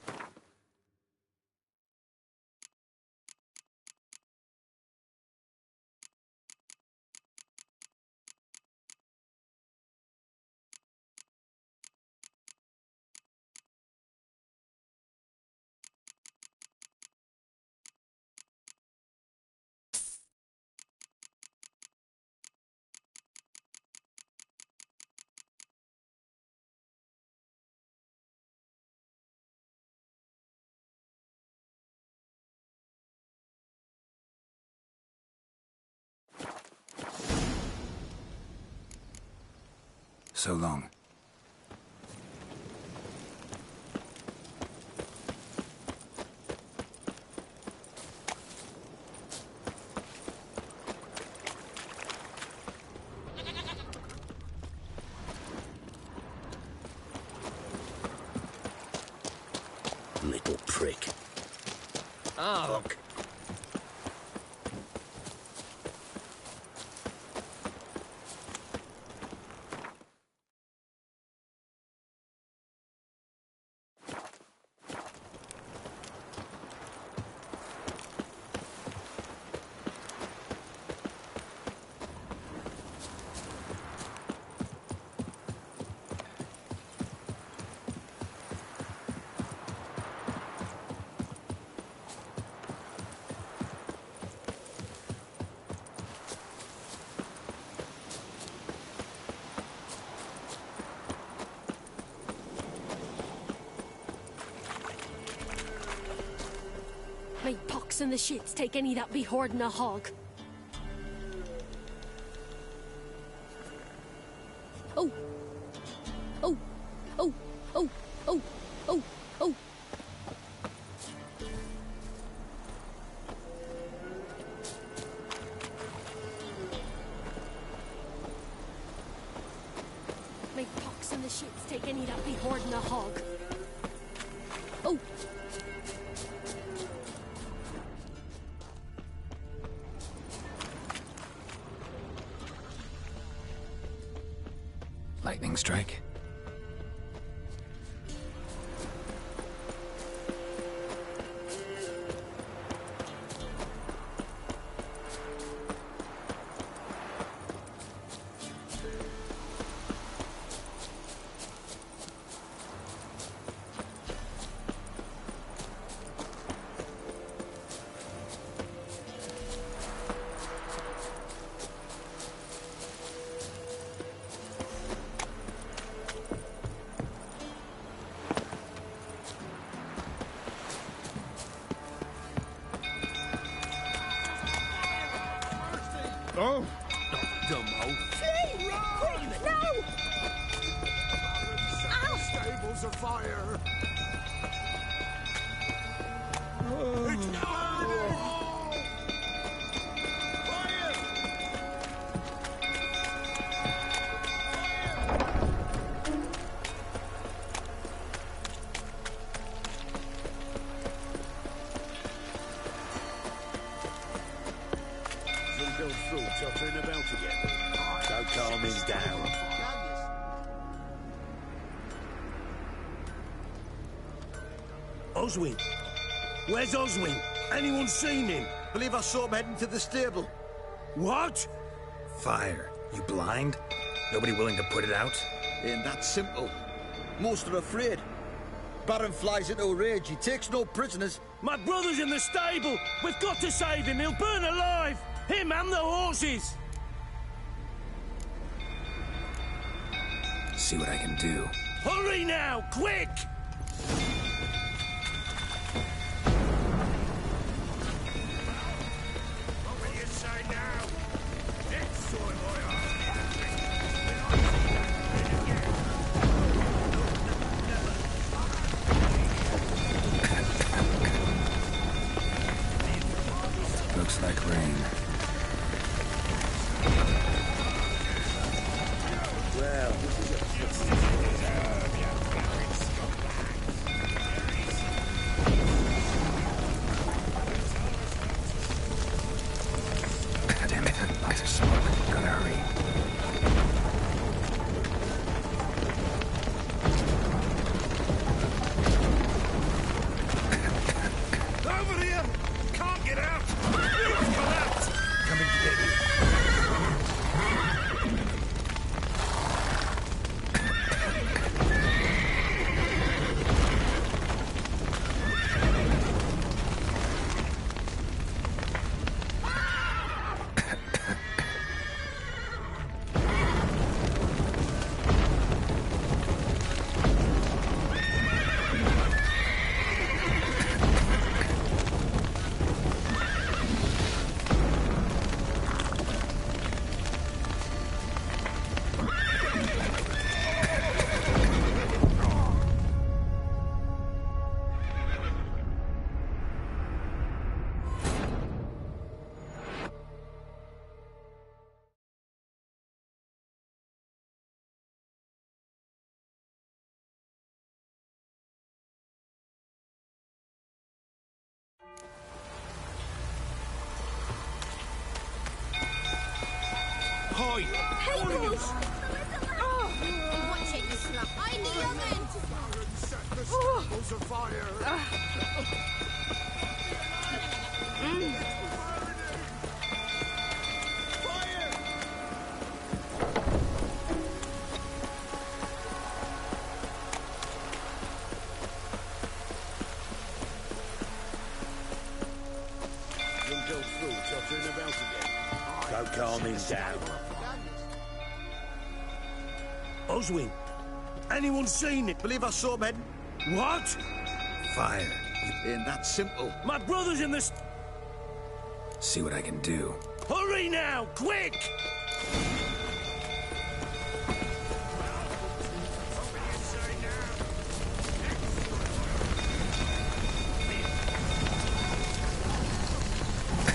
So long. Little prick. Oh. Fuck. May pox and the shits take any that be hoarding a hog. any that be hoarding a hog. Oh. Lightning strike? Oh! Dumbo. Flee! Quick, no! Stables afire! It's burning! Fire! Some go through tottering about again. Don't calm him down. Oswin! Where's Oswin? Anyone seen him? Believe I saw him heading to the stable. What? Fire. You blind? Nobody willing to put it out? Ain't that simple. Most are afraid. Baron flies into a rage. He takes no prisoners. My brother's in the stable! We've got to save him! He'll burn alive! Him and the horses! See what I can do. Hurry now! Quick! Looks like rain. Well, Damn it, lots of smoke. Gotta hurry. Over here! Can't get out! Come out! Coming to get you. Hi! Hey, boys! Oh, Watch it, you slut. I need your men. Set the stables afire! you'll go through tottering about again. Don't calm him down. Oswin! Anyone seen it? Believe I saw him heading. What? Fire. Ain't that simple. My brother's in the... See what I can do. Hurry now! Quick!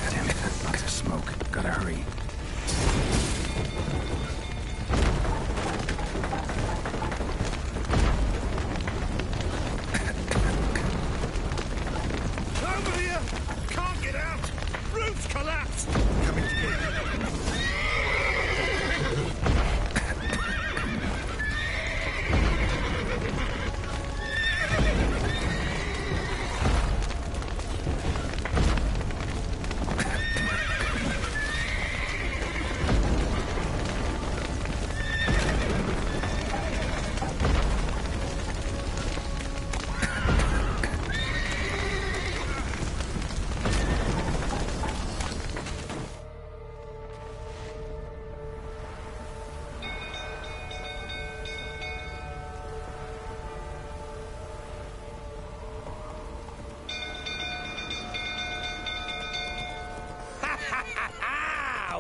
Damn it, lots of smoke. Gotta hurry. here! Can't get out! Roof's collapsed! Coming to get you.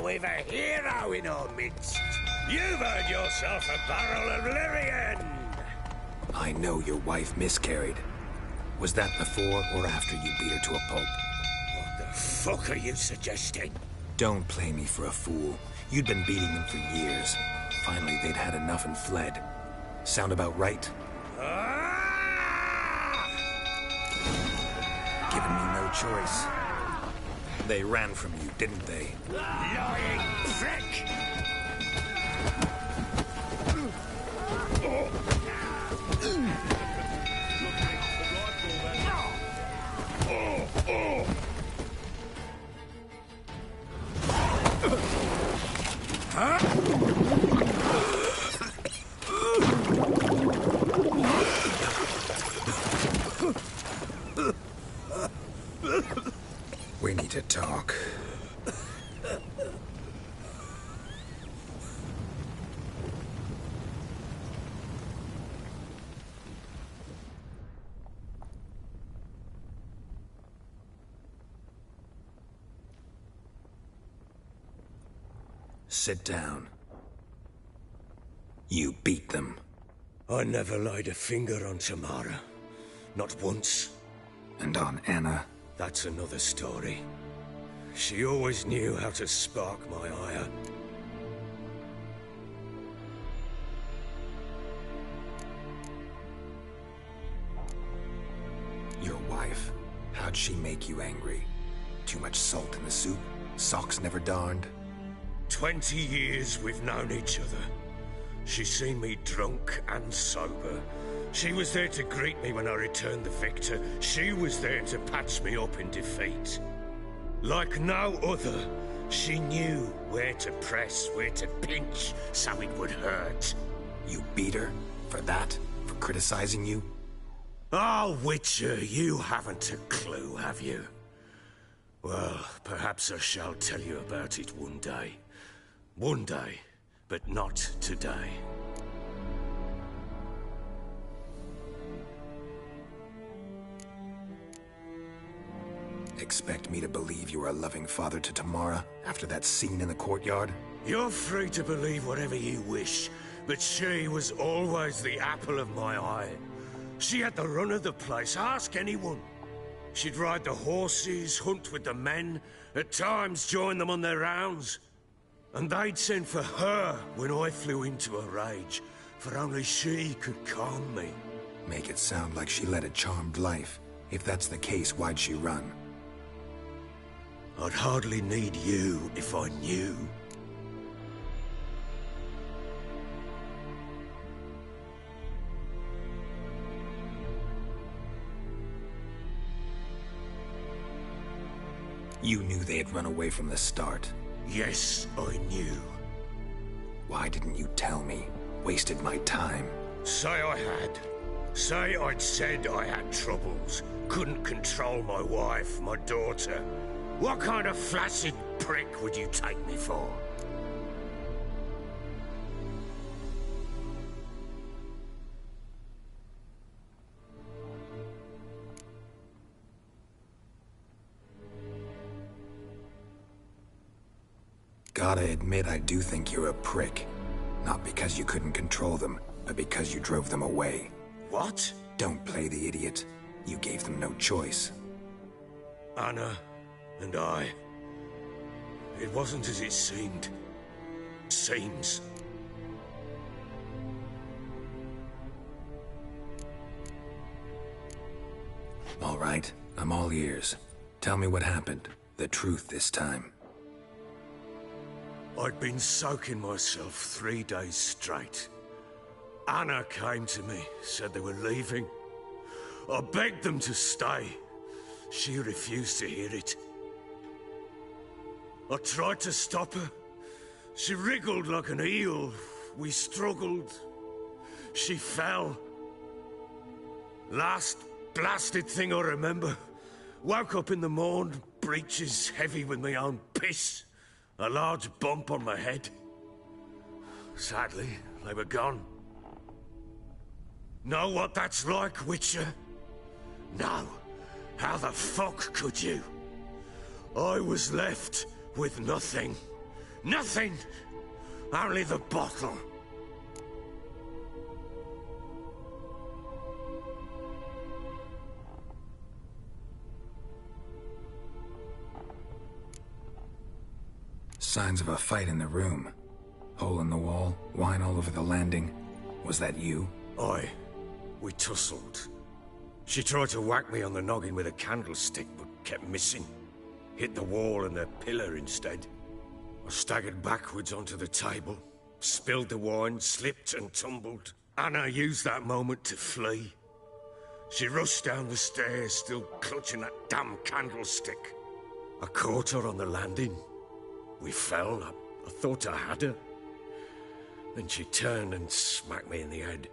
We've a hero in our midst. You've earned yourself a barrel of Lyrian. I know your wife miscarried. Was that before or after you beat her to a pulp? What the fuck are you suggesting? Don't play me for a fool. You'd been beating them for years. Finally, they'd had enough and fled. Sound about right? Giving me no choice. They ran from you, didn't they? Lying prick! We need to talk. Sit down. You beat them. I never laid a finger on Tamara. Not once. And on Anna? That's another story. She always knew how to spark my ire. Your wife. How'd she make you angry? Too much salt in the soup? Socks never darned? 20 years we've known each other. She's seen me drunk and sober. She was there to greet me when I returned the victor. She was there to patch me up in defeat. Like no other, she knew where to press, where to pinch, so it would hurt. You beat her? For that? For criticizing you? Oh, Witcher, you haven't a clue, have you? Well, perhaps I shall tell you about it one day. One day, but not today. Expect me to believe you were a loving father to Tamara after that scene in the courtyard? You're free to believe whatever you wish, but she was always the apple of my eye. She had the run of the place, ask anyone. She'd ride the horses, hunt with the men, at times join them on their rounds. And they'd send for her when I flew into a rage, for only she could calm me. Make it sound like she led a charmed life. If that's the case, why'd she run? I'd hardly need you if I knew. You knew they had run away from the start. Yes, I knew. Why didn't you tell me? Wasted my time. Say I had. Say I'd said I had troubles. Couldn't control my wife, my daughter. What kind of flaccid prick would you take me for? Gotta admit, I do think you're a prick. Not because you couldn't control them, but because you drove them away. What? Don't play the idiot. You gave them no choice. Anna and I. It wasn't as it seemed. Seems. All right, I'm all ears. Tell me what happened. The truth this time. I'd been soaking myself 3 days straight. Anna came to me, said they were leaving. I begged them to stay. She refused to hear it. I tried to stop her. She wriggled like an eel. We struggled. She fell. Last blasted thing I remember. Woke up in the morn, breeches heavy with my own piss. A large bump on my head. Sadly, they were gone. Know what that's like, Witcher? No. How the fuck could you? I was left with nothing. Nothing! Only the bottle. Signs of a fight in the room. Hole in the wall, wine all over the landing. Was that you? Aye. We tussled. She tried to whack me on the noggin with a candlestick, but kept missing. Hit the wall and the pillar instead. I staggered backwards onto the table, spilled the wine, slipped and tumbled. Anna used that moment to flee. She rushed down the stairs, still clutching that damn candlestick. I caught her on the landing. We fell. I thought I had her. Then she turned and smacked me in the head.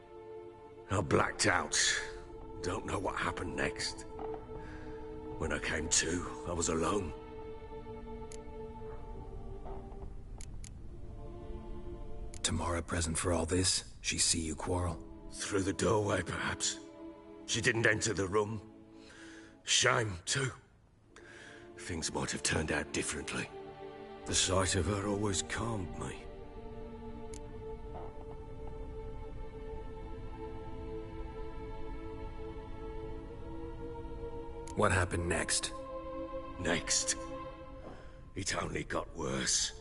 I blacked out. Don't know what happened next. When I came to, I was alone. Tamara present for all this? She see you quarrel? Through the doorway, perhaps. She didn't enter the room. Shame, too. Things might have turned out differently. The sight of her always calmed me. What happened next? Next? It only got worse.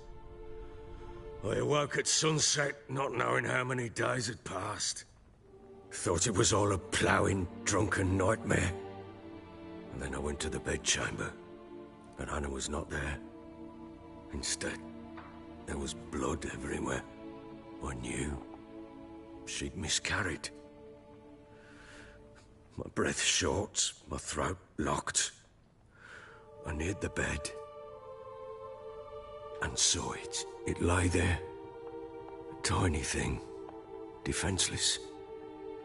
I awoke at sunset, not knowing how many days had passed. Thought it was all a ploughing, drunken nightmare. And then I went to the bedchamber, and Anna was not there. Instead, there was blood everywhere. I knew she'd miscarried. My breath short, my throat locked. I neared the bed and saw it. It lay there, a tiny thing, defenseless,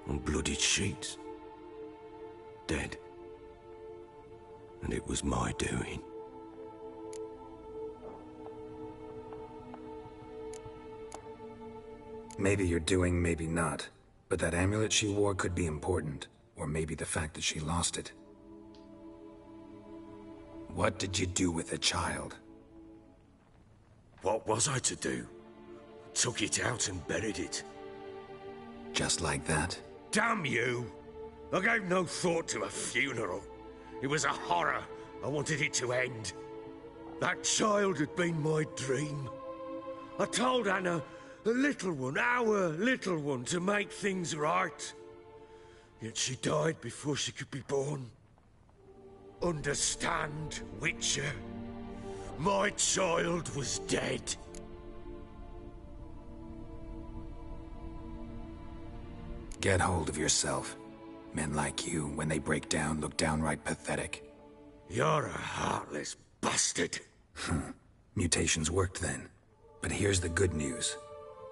on bloodied sheets, dead. And it was my doing. Maybe you're doing, maybe not. But that amulet she wore could be important. Or maybe the fact that she lost it. What did you do with the child? What was I to do? Took it out and buried it. Just like that? Damn you! I gave no thought to a funeral. It was a horror. I wanted it to end. That child had been my dream. I told Anna, the little one, our little one, to make things right. Yet she died before she could be born. Understand, Witcher? My child was dead. Get hold of yourself. Men like you, when they break down, look downright pathetic. You're a heartless bastard. Mutations worked then. But here's the good news.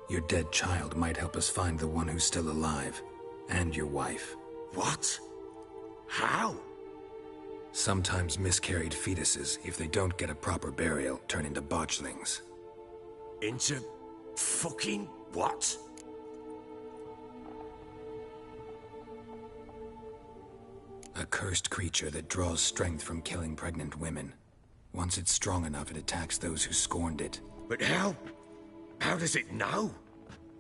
Your dead child might help us find the one who's still alive. And your wife. What? How? Sometimes miscarried fetuses, if they don't get a proper burial, turn into botchlings. Into fucking what? A cursed creature that draws strength from killing pregnant women. Once it's strong enough, it attacks those who scorned it. But how? How does it know?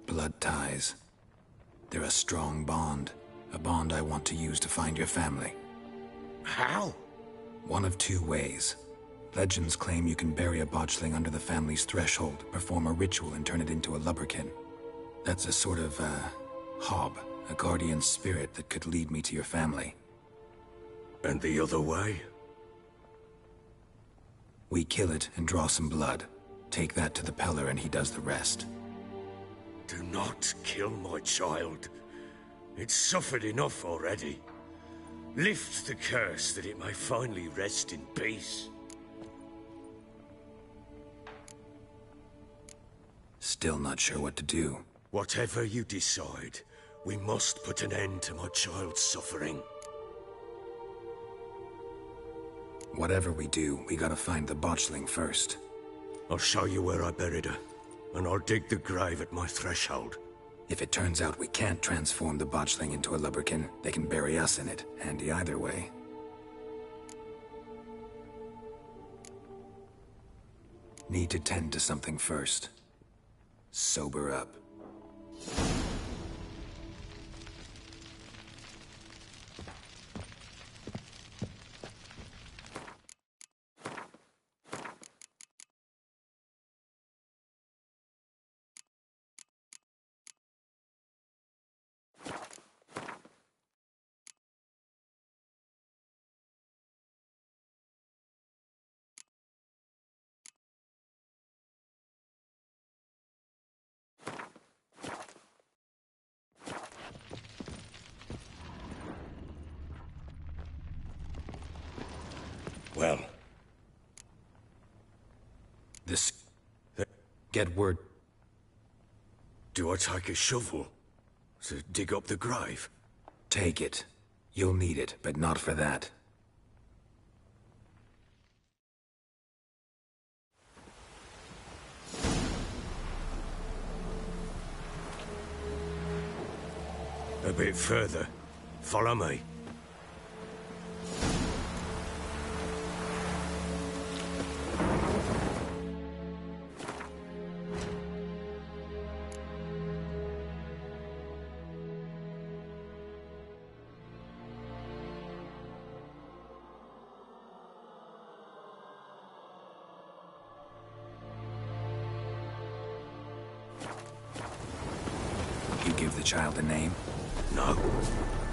Blood ties. They're a strong bond. A bond I want to use to find your family. How? One of two ways. Legends claim you can bury a botchling under the family's threshold, perform a ritual and turn it into a lubberkin. That's a sort of, hob, a guardian spirit that could lead me to your family. And the other way? We kill it and draw some blood. Take that to the Peller and he does the rest. Do not kill my child. It's suffered enough already. Lift the curse that it may finally rest in peace. Still not sure what to do. Whatever you decide, we must put an end to my child's suffering. Whatever we do, we gotta find the botchling first. I'll show you where I buried her, and I'll dig the grave at my threshold. If it turns out we can't transform the botchling into a lubberkin, they can bury us in it. Handy either way. Need to tend to something first. Sober up. Well. This... Get word... Do I take a shovel to dig up the grave? Take it. You'll need it, but not for that. A bit further. Follow me. You give the child a name? No.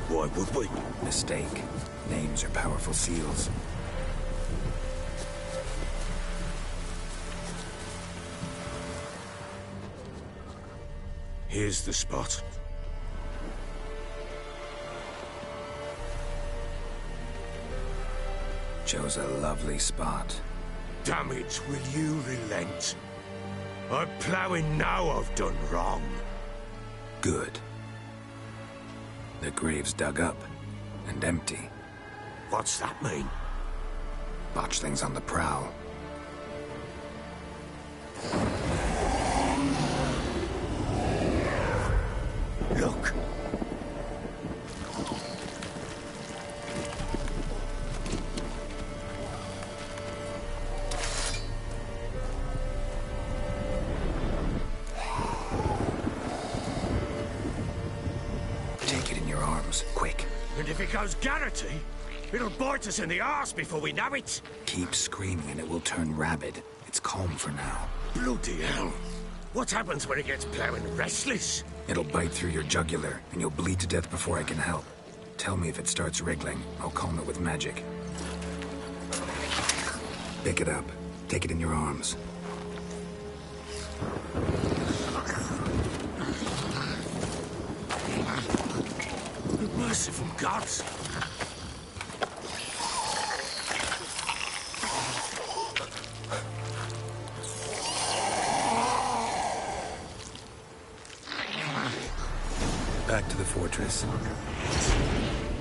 Why would we? Mistake. Names are powerful seals. Here's the spot. Chose a lovely spot. Damn it, will you relent? I'm ploughing now I've done wrong. Good. The grave's dug up and empty. What's that mean? Botchling's on the prowl. Look. Take it in your arms, quick. And if it goes Garrity, it'll bite us in the arse before we know it. Keep screaming and it will turn rabid. It's calm for now. Bloody hell. What happens when it gets ploughing restless? It'll bite through your jugular, and you'll bleed to death before I can help. Tell me if it starts wriggling. I'll calm it with magic. Pick it up. Take it in your arms. Merciful gods! Back to the fortress.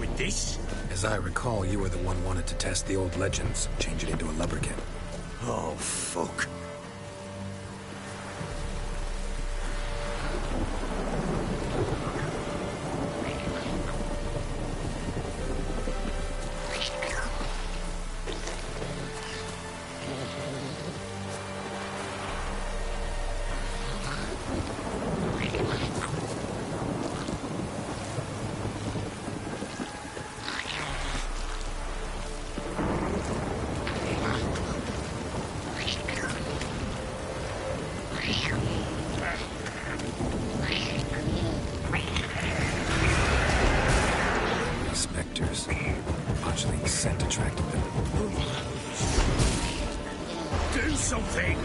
With this? As I recall, you were the one wanted to test the old legends, change it into a lubberkin. Oh, fuck. something!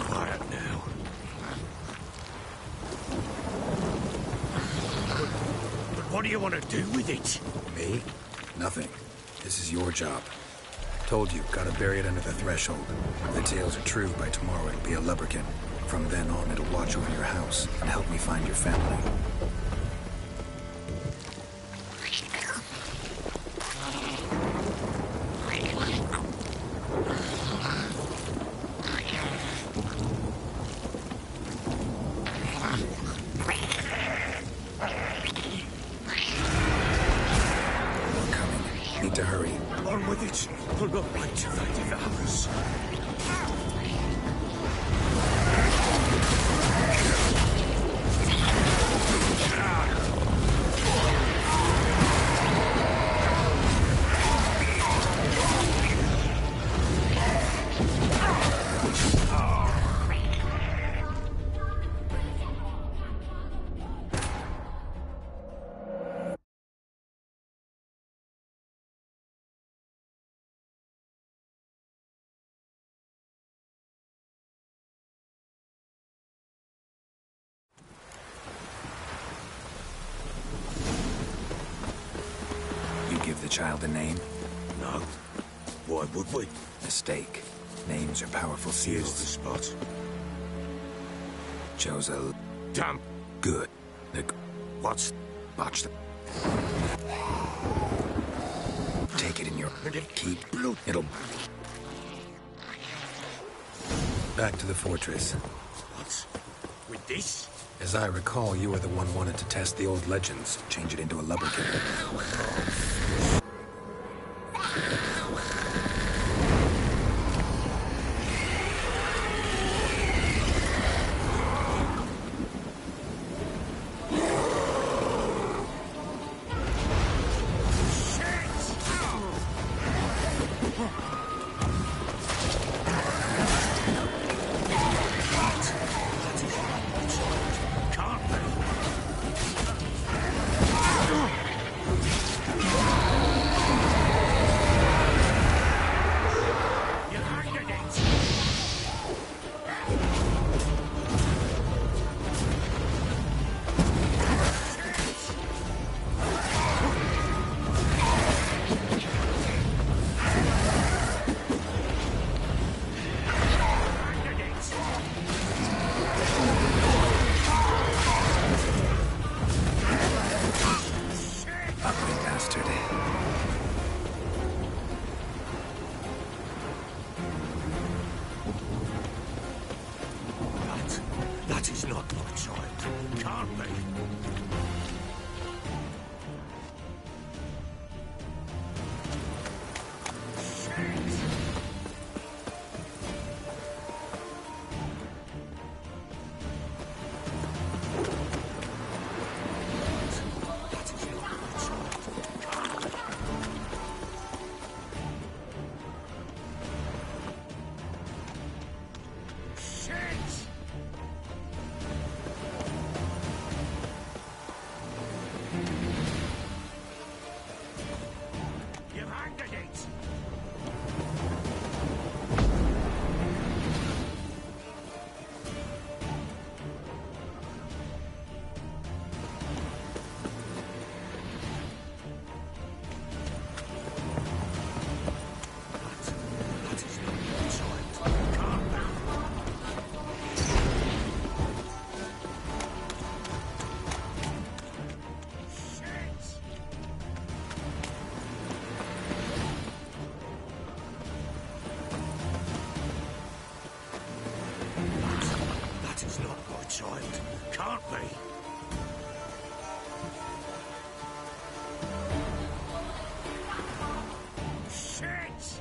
Quiet now. But what do you want to do with it? Me? Nothing. This is your job. Told you, gotta bury it under the threshold. If the tales are true, by tomorrow it'll be a lubberkin. From then on, it'll watch over your house and help me find your family. Need to hurry. On with it. I'll not wait till they devour us. Give the child a name? No. Why would we? Mistake. Names are powerful Here's seals. the spot. Chose a... Damn. Good. What's... Botch them. Take it in your... Keep... It'll... Back to the fortress. What? With this? As I recall, you were the one wanted to test the old legends, change it into a lubberkin. That is not my child. Can't be. Child. Can't be. Shit!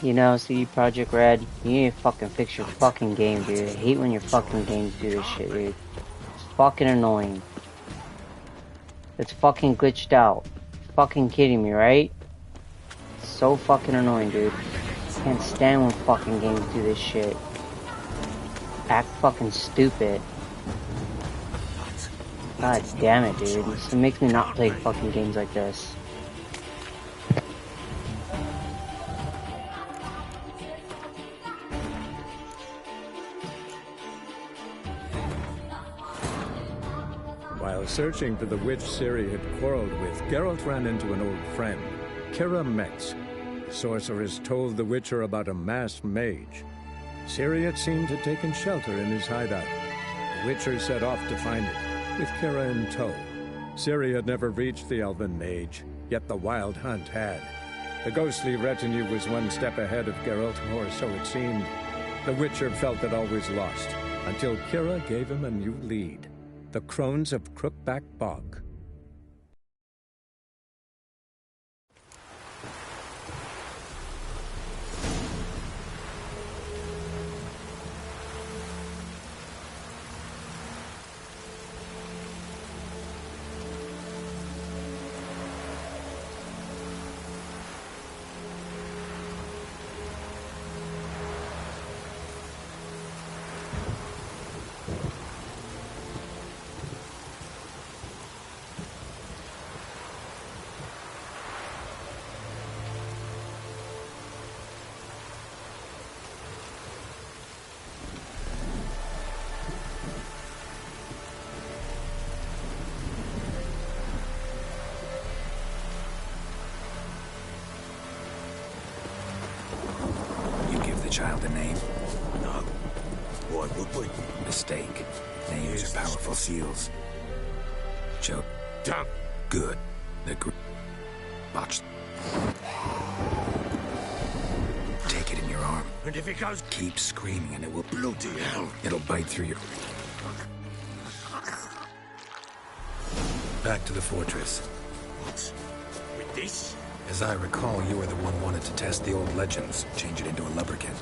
You know, CD Project Red, you need to fucking fix your fucking game, dude. I hate when your fucking games do this shit, dude. It's fucking annoying. It's fucking glitched out. You're fucking kidding me, right? It's so fucking annoying, dude. Can't stand when fucking games do this shit. Act fucking stupid. God damn it, dude. This makes me not play fucking games like this. While searching for the witch Ciri had quarreled with, Geralt ran into an old friend, Kira Metz. The sorceress told the Witcher about a masked mage. Ciri, it seemed, had taken shelter in his hideout. The Witcher set off to find it, with Kira in tow. Ciri had never reached the elven mage, yet the wild hunt had. The ghostly retinue was one step ahead of Geralt, or so it seemed. The Witcher felt it always lost, until Kira gave him a new lead. The Crones of Crookback Bog. Child a name? No. Why would we? Mistake. Names are powerful seals. Joe. Damn. Good. The botch. Take it in your arm. And if it goes... Keep screaming and it will... Bloody hell. It'll bite through your... Back to the fortress. What? With this? As I recall, you were the one wanted to test the old legends, change it into a lubricant.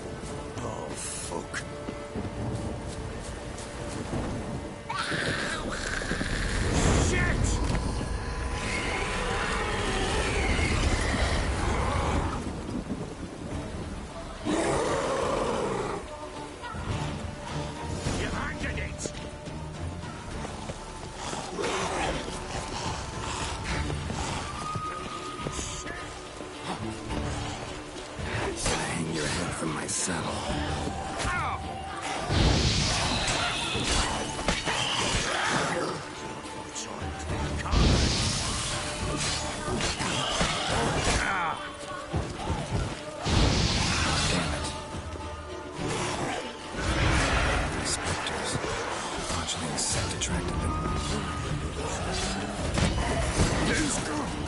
Oh, fuck. Shit! You handed it! Hang your head from my saddle.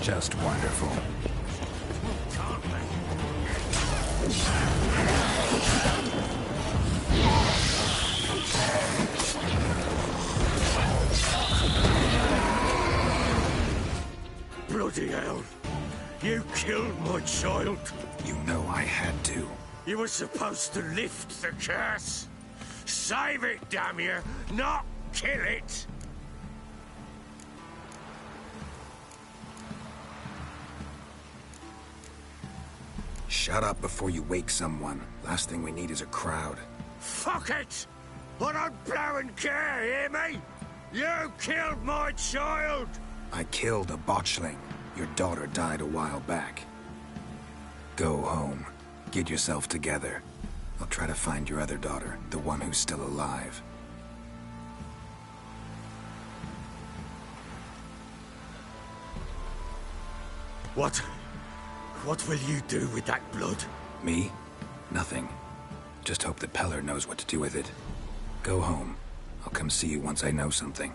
Just wonderful. Bloody hell. You killed my child. You know I had to. You were supposed to lift the curse. Save it, damn you, not kill it. Shut up before you wake someone. Last thing we need is a crowd. Fuck it! I don't blow and care, hear me? You killed my child! I killed a botchling. Your daughter died a while back. Go home. Get yourself together. I'll try to find your other daughter, the one who's still alive. What will you do with that blood? Me? Nothing. Just hope that Peller knows what to do with it. Go home. I'll come see you once I know something.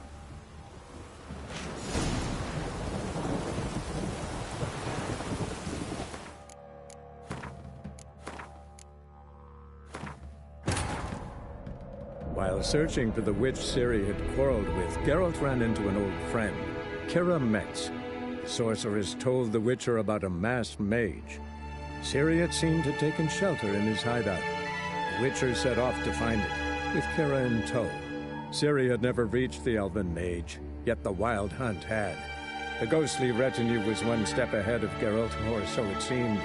While searching for the witch Ciri had quarreled with, Geralt ran into an old friend, Kira Metz. The sorceress told the Witcher about a masked mage. Ciri, it seemed, had taken shelter in his hideout. The Witcher set off to find it, with Kira in tow. Ciri had never reached the elven mage, yet the wild hunt had. The ghostly retinue was one step ahead of Geralt, or so it seemed.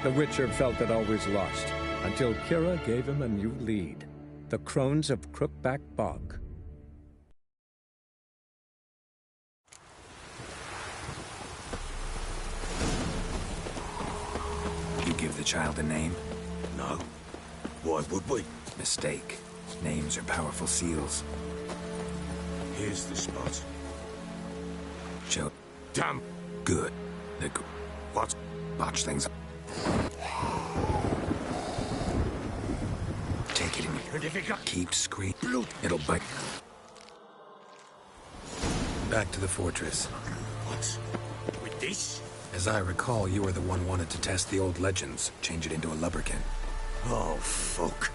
The Witcher felt that all was lost, until Kira gave him a new lead. The Crones of Crookback Bog. You give the child a name? No. Why would we? Mistake. Names are powerful seals. Here's the spot. Joe. Damn. Good. What? Botchlings. Take it in your... Keep screaming. It'll bite. Back to the fortress. What? With this? As I recall, you were the one wanted to test the old legends, change it into a lubberkin. Oh, fuck.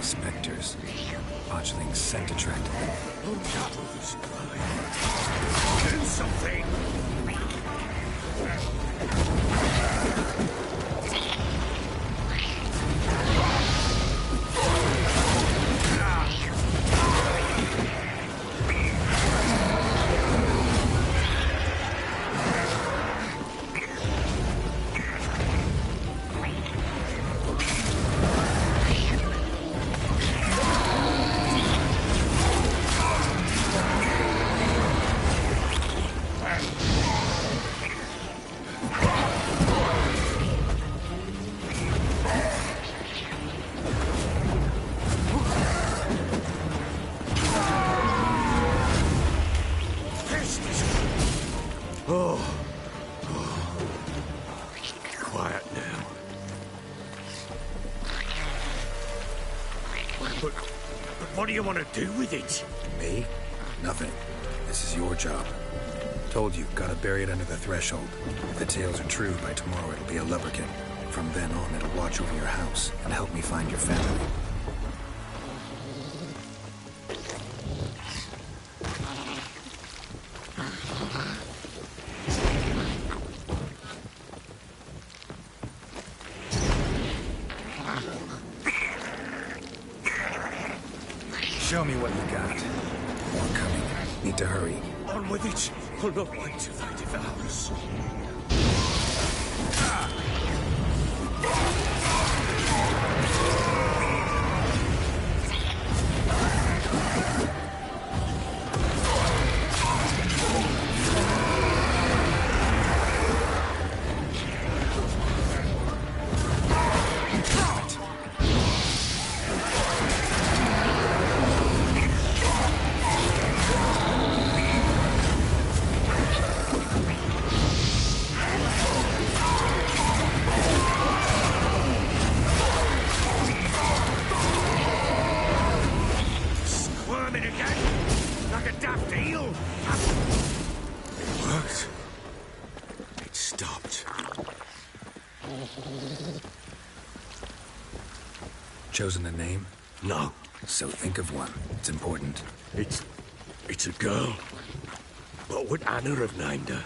Spectres. Botchling's scent attracted them. Do something! Quiet now. But what do you want to do with it? Me? Nothing. This is your job. Told you, gotta bury it under the threshold. If the tales are true, by tomorrow it'll be a lubberkin. From then on, it'll watch over your house and help me find your family. Show me what you got. More coming. Need to hurry. On with it. I'll not wait till they devour us. chosen a name? No. So think of one. It's important. It's a girl. What would Anna have named her?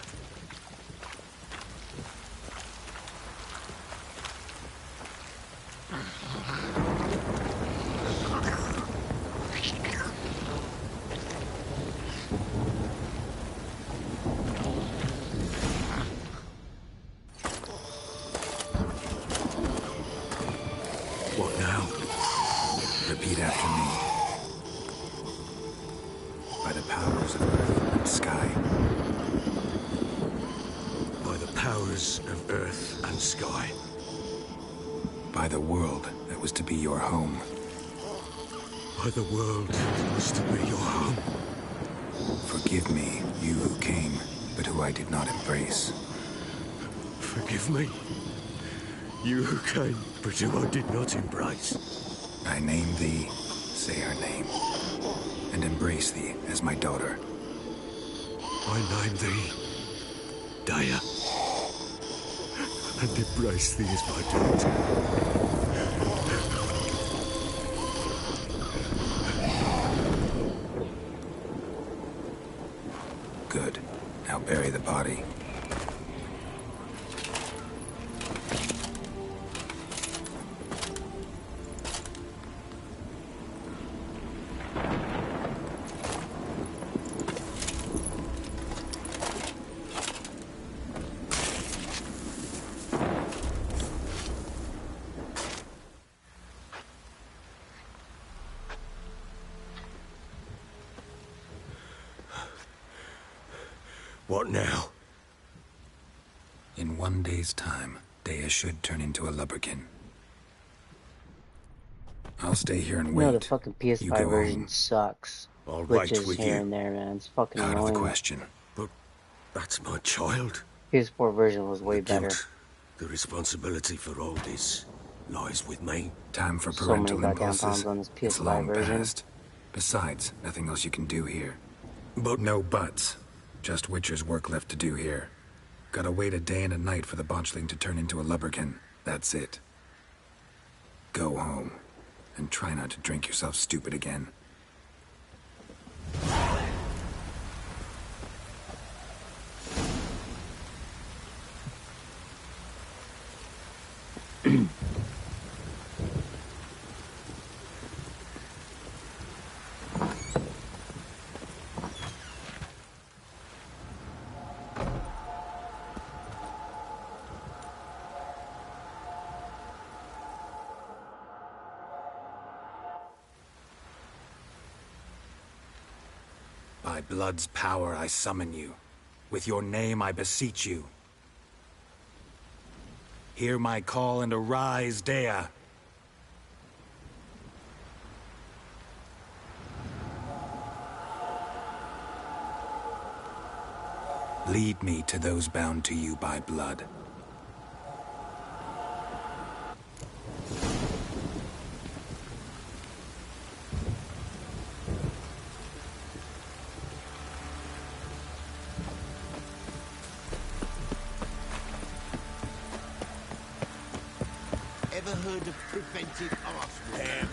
What now? Repeat after me. By the powers of earth and sky. By the powers of earth and sky. By the world that was to be your home. By the world that was to be your home. Forgive me, you who came, but who I did not embrace. Forgive me. You who came, but who I did not embrace. I name thee, say her name, and embrace thee as my daughter. I name thee, Daya, and embrace thee as my daughter. Good. Now bury the body. What now? In 1 day's time, Dea should turn into a lubberkin. I'll stay here and wait. No, the fucking PS5 version sucks. I'll wait Glitches with here you. and there, man. It's fucking Out annoying. of the question. But that's my child. PS4 version was way The better. guilt, the responsibility for all this lies with me. Time for So many parental goddamn impulses. problems on this It's PS5 long version. past. Besides, nothing else you can do here. But no buts. Just Witcher's work left to do here. Gotta wait a day and a night for the botchling to turn into a lubberkin. That's it. Go home. And try not to drink yourself stupid again. By blood's power I summon you. With your name I beseech you. Hear my call and arise, Dea. Lead me to those bound to you by blood. Ever heard of preventive arson?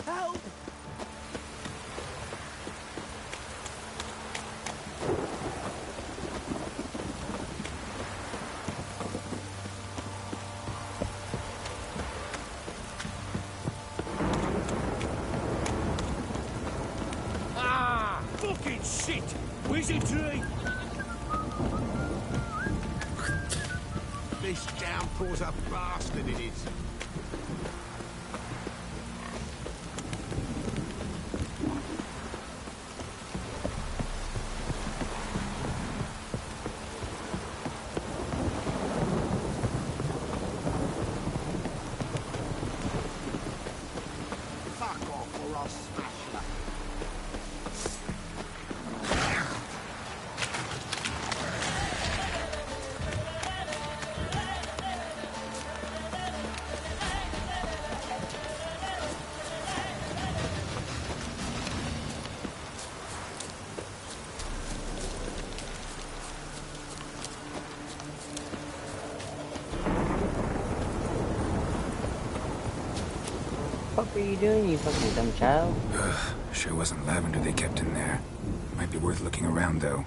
Help! Ah! Fucking shit! Wizardry! This downpour's a bastard, it is. Fuck off or I'll smash you. fuck are you doing, you fucking dumb child? Sure wasn't lavender they kept in there. Might be worth looking around, though.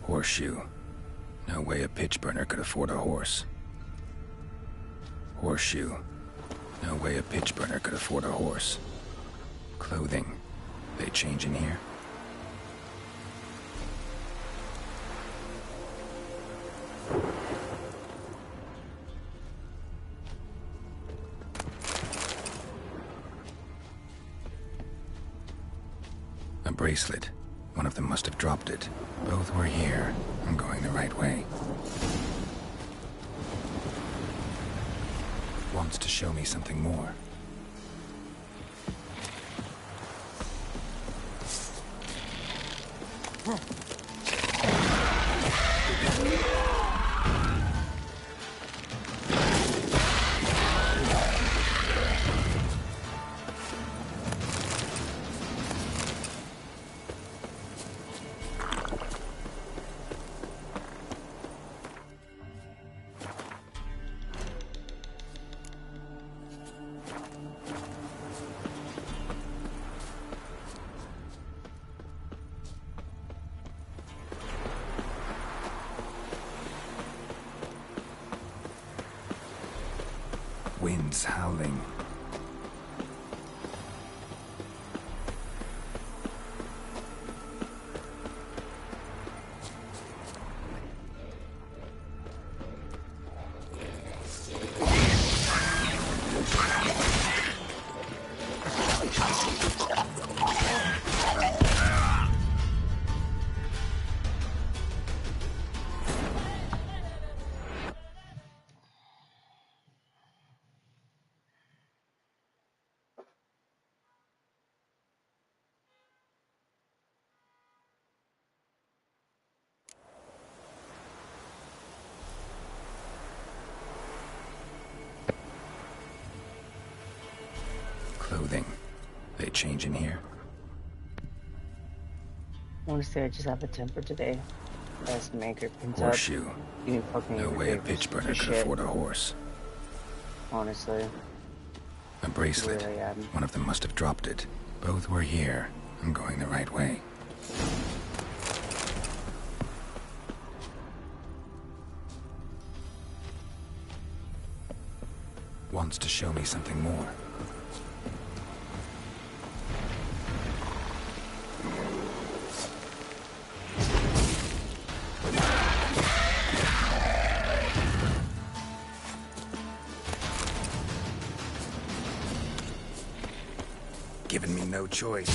Horseshoe. No way a pitch burner could afford a horse. Horseshoe. No way a pitch burner could afford a horse. Clothing. They change in here? A bracelet. One of them must have dropped it. Both were here. I'm going the right way. Wants to show me something more. Winds howling. Clothing. They change in here? I want to say I just have a temper today. That's maker pins Horseshoe. up. You can fucking No way a pitch burner could afford a horse. Honestly. A bracelet. Really, One of them must have dropped it. Both were here. I'm going the right way. Wants to show me something more. Giving me no choice.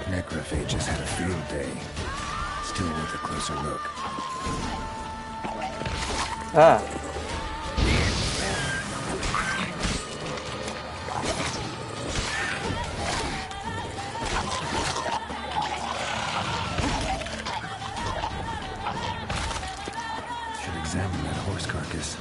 Necrophages had a field day. Still worth a closer look. Ah. Should examine that horse carcass.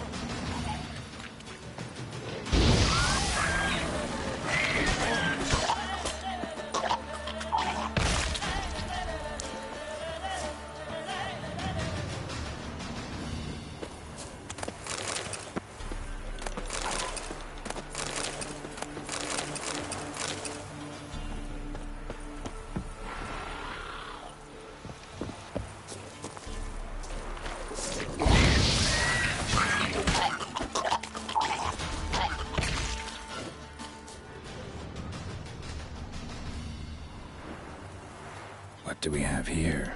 do we have here?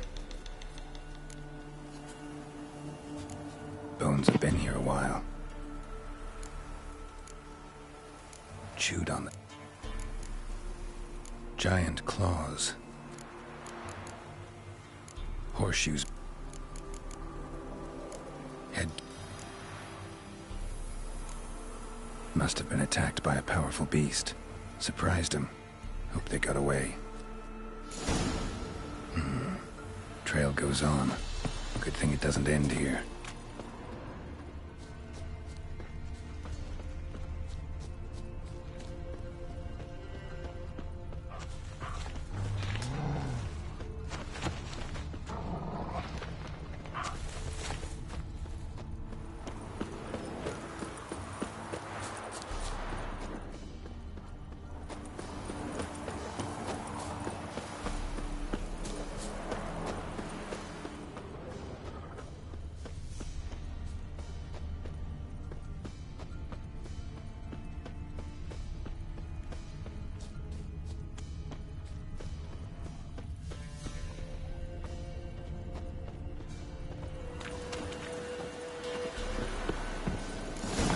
Bones have been here a while. Chewed on the giant claws. Horseshoes. Head. Must have been attacked by a powerful beast. Surprised him. Hope they got away. Trail goes on. Good thing it doesn't end here.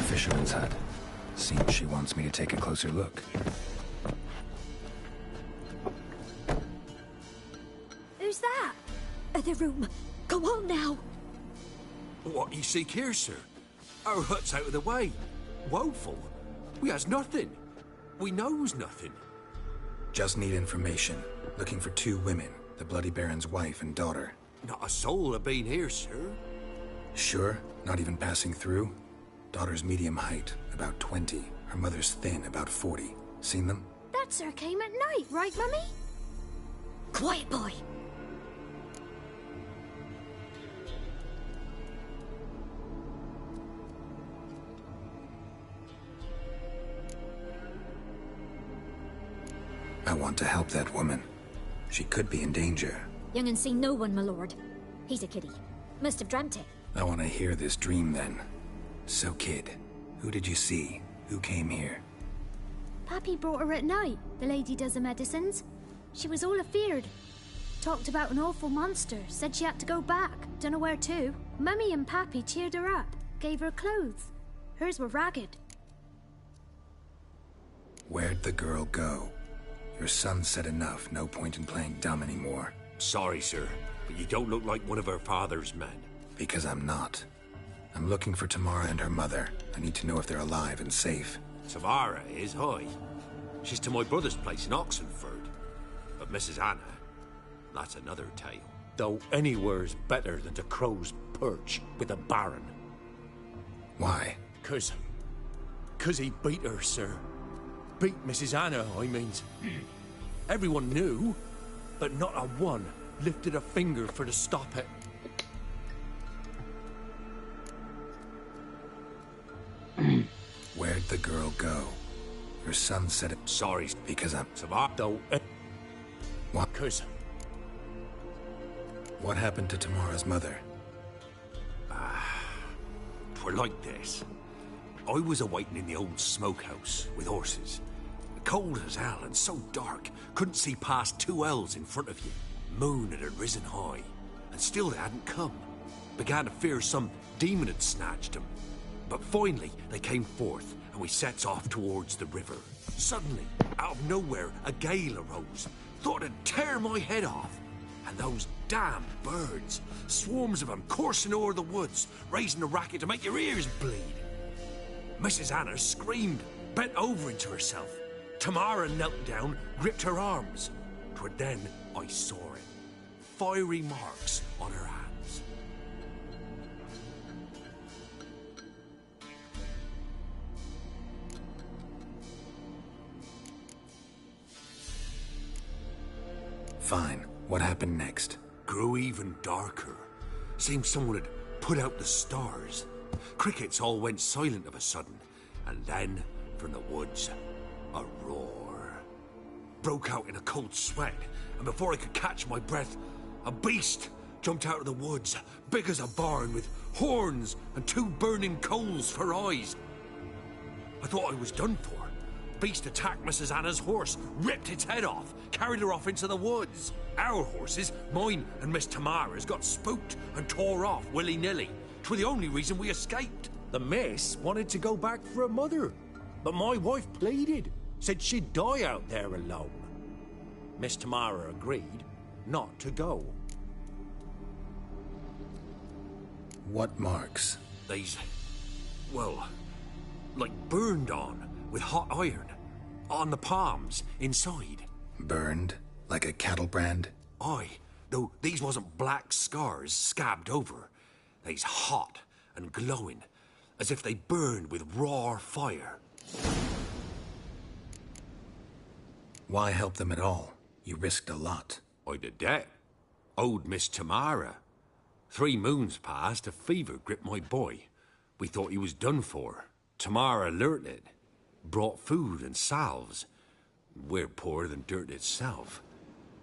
Fisherman's hut. Seems she wants me to take a closer look. Who's that? The room. Go on now. What you seek here, sir? Our hut's out of the way. Woeful. We has nothing. We knows nothing. Just need information. Looking for 2 women. The Bloody Baron's wife and daughter. Not a soul have been here, sir. Sure? Not even passing through? Daughter's medium height, about 20. Her mother's thin, about 40. Seen them? That sir came at night, right, Mummy? Quiet, boy. I want to help that woman. She could be in danger. Young and seen no one, my lord. He's a kiddie. Must have dreamt it. I want to hear this dream then. So, kid, who did you see? Who came here? Pappy brought her at night, the lady does the medicines. She was all afeared. Talked about an awful monster, said she had to go back, dunno where to. Mummy and Pappy cheered her up, gave her clothes. Hers were ragged. Where'd the girl go? Your son said enough, no point in playing dumb anymore. Sorry, sir, but you don't look like one of her father's men. Because I'm not. I'm looking for Tamara and her mother. I need to know if they're alive and safe. Tamara is, hi. She's to my brother's place in Oxenford. But Mrs. Anna, that's another tale. Though anywhere's better than to Crow's Perch with a baron. Why? 'Cause he beat her, sir. Beat Mrs. Anna, I means. Everyone knew, but not a one lifted a finger for to stop it. Where'd the girl go? Your son said it. Sorry, because I'm... Though... What? 'Cause... What happened to Tamara's mother? Twere like this. I was awaiting in the old smokehouse with horses. Cold as hell and so dark, couldn't see past 2 ells in front of you. Moon had risen high, and still they hadn't come. Began to fear some demon had snatched them. But finally, they came forth, and we sets off towards the river. Suddenly, out of nowhere, a gale arose. Thought it'd tear my head off. And those damn birds, swarms of them coursing o'er the woods, raising a racket to make your ears bleed. Mrs. Anna screamed, bent over into herself. Tamara knelt down, gripped her arms. 'Twere then I saw it. Fiery marks on her hands. Fine. What happened next? Grew even darker. Seemed someone had put out the stars. Crickets all went silent of a sudden. And then, from the woods, a roar. Broke out in a cold sweat, and before I could catch my breath, a beast jumped out of the woods, big as a barn, with horns and 2 burning coals for eyes. I thought I was done for. beast attacked Mrs. Anna's horse, ripped its head off, carried her off into the woods. Our horses, mine and Miss Tamara's, got spooked and tore off willy-nilly. 'Twere the only reason we escaped. The miss wanted to go back for her mother, but my wife pleaded, said she'd die out there alone. Miss Tamara agreed not to go. What marks? These, well, like burned on with hot iron. On the palms, inside. Burned? Like a cattle brand? Aye, though these wasn't black scars scabbed over. They's hot and glowing, as if they burned with raw fire. Why help them at all? You risked a lot. I did that. Owed Miss Tamara. 3 moons passed, a fever gripped my boy. We thought he was done for. Tamara learnt it. Brought food and salves. We're poorer than dirt itself.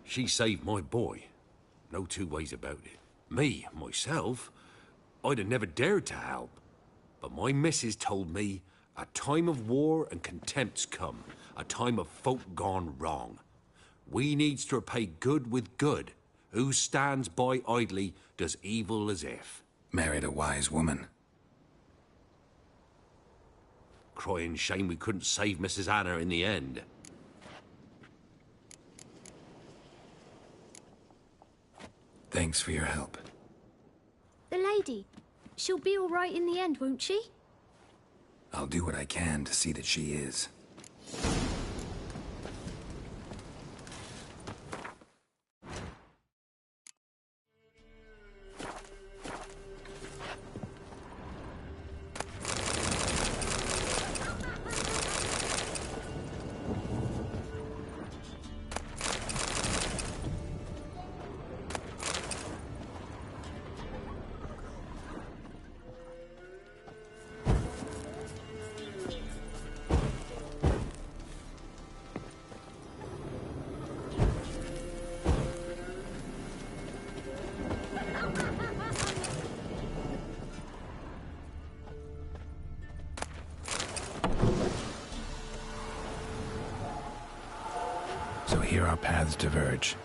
She saved my boy. No 2 ways about it. Me, myself, I'd have never dared to help. But my missus told me a time of war and contempt's come. A time of folk gone wrong. We needs to repay good with good. Who stands by idly does evil as if. Married a wise woman. Crying shame we couldn't save Mrs. Anna in the end. Thanks for your help. The lady, she'll be all right in the end, won't she? I'll do what I can to see that she is. So here our paths diverge.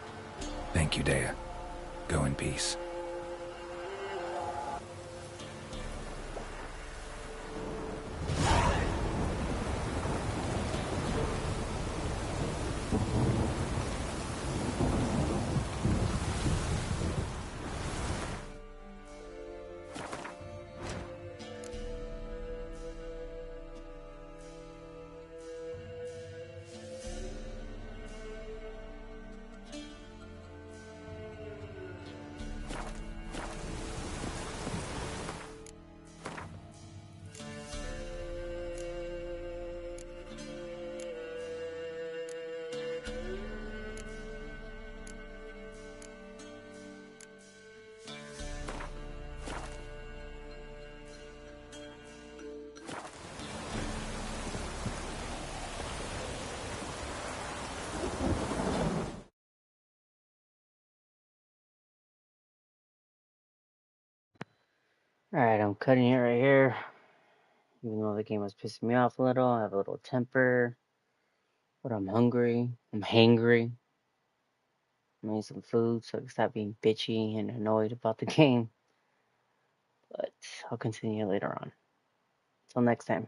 Thank you, Dea. Go in peace. Alright, I'm cutting it right here. Even though the game was pissing me off a little, I have a little temper. But I'm hungry. I'm hangry. I need some food so I can stop being bitchy and annoyed about the game. But I'll continue later on. Until next time.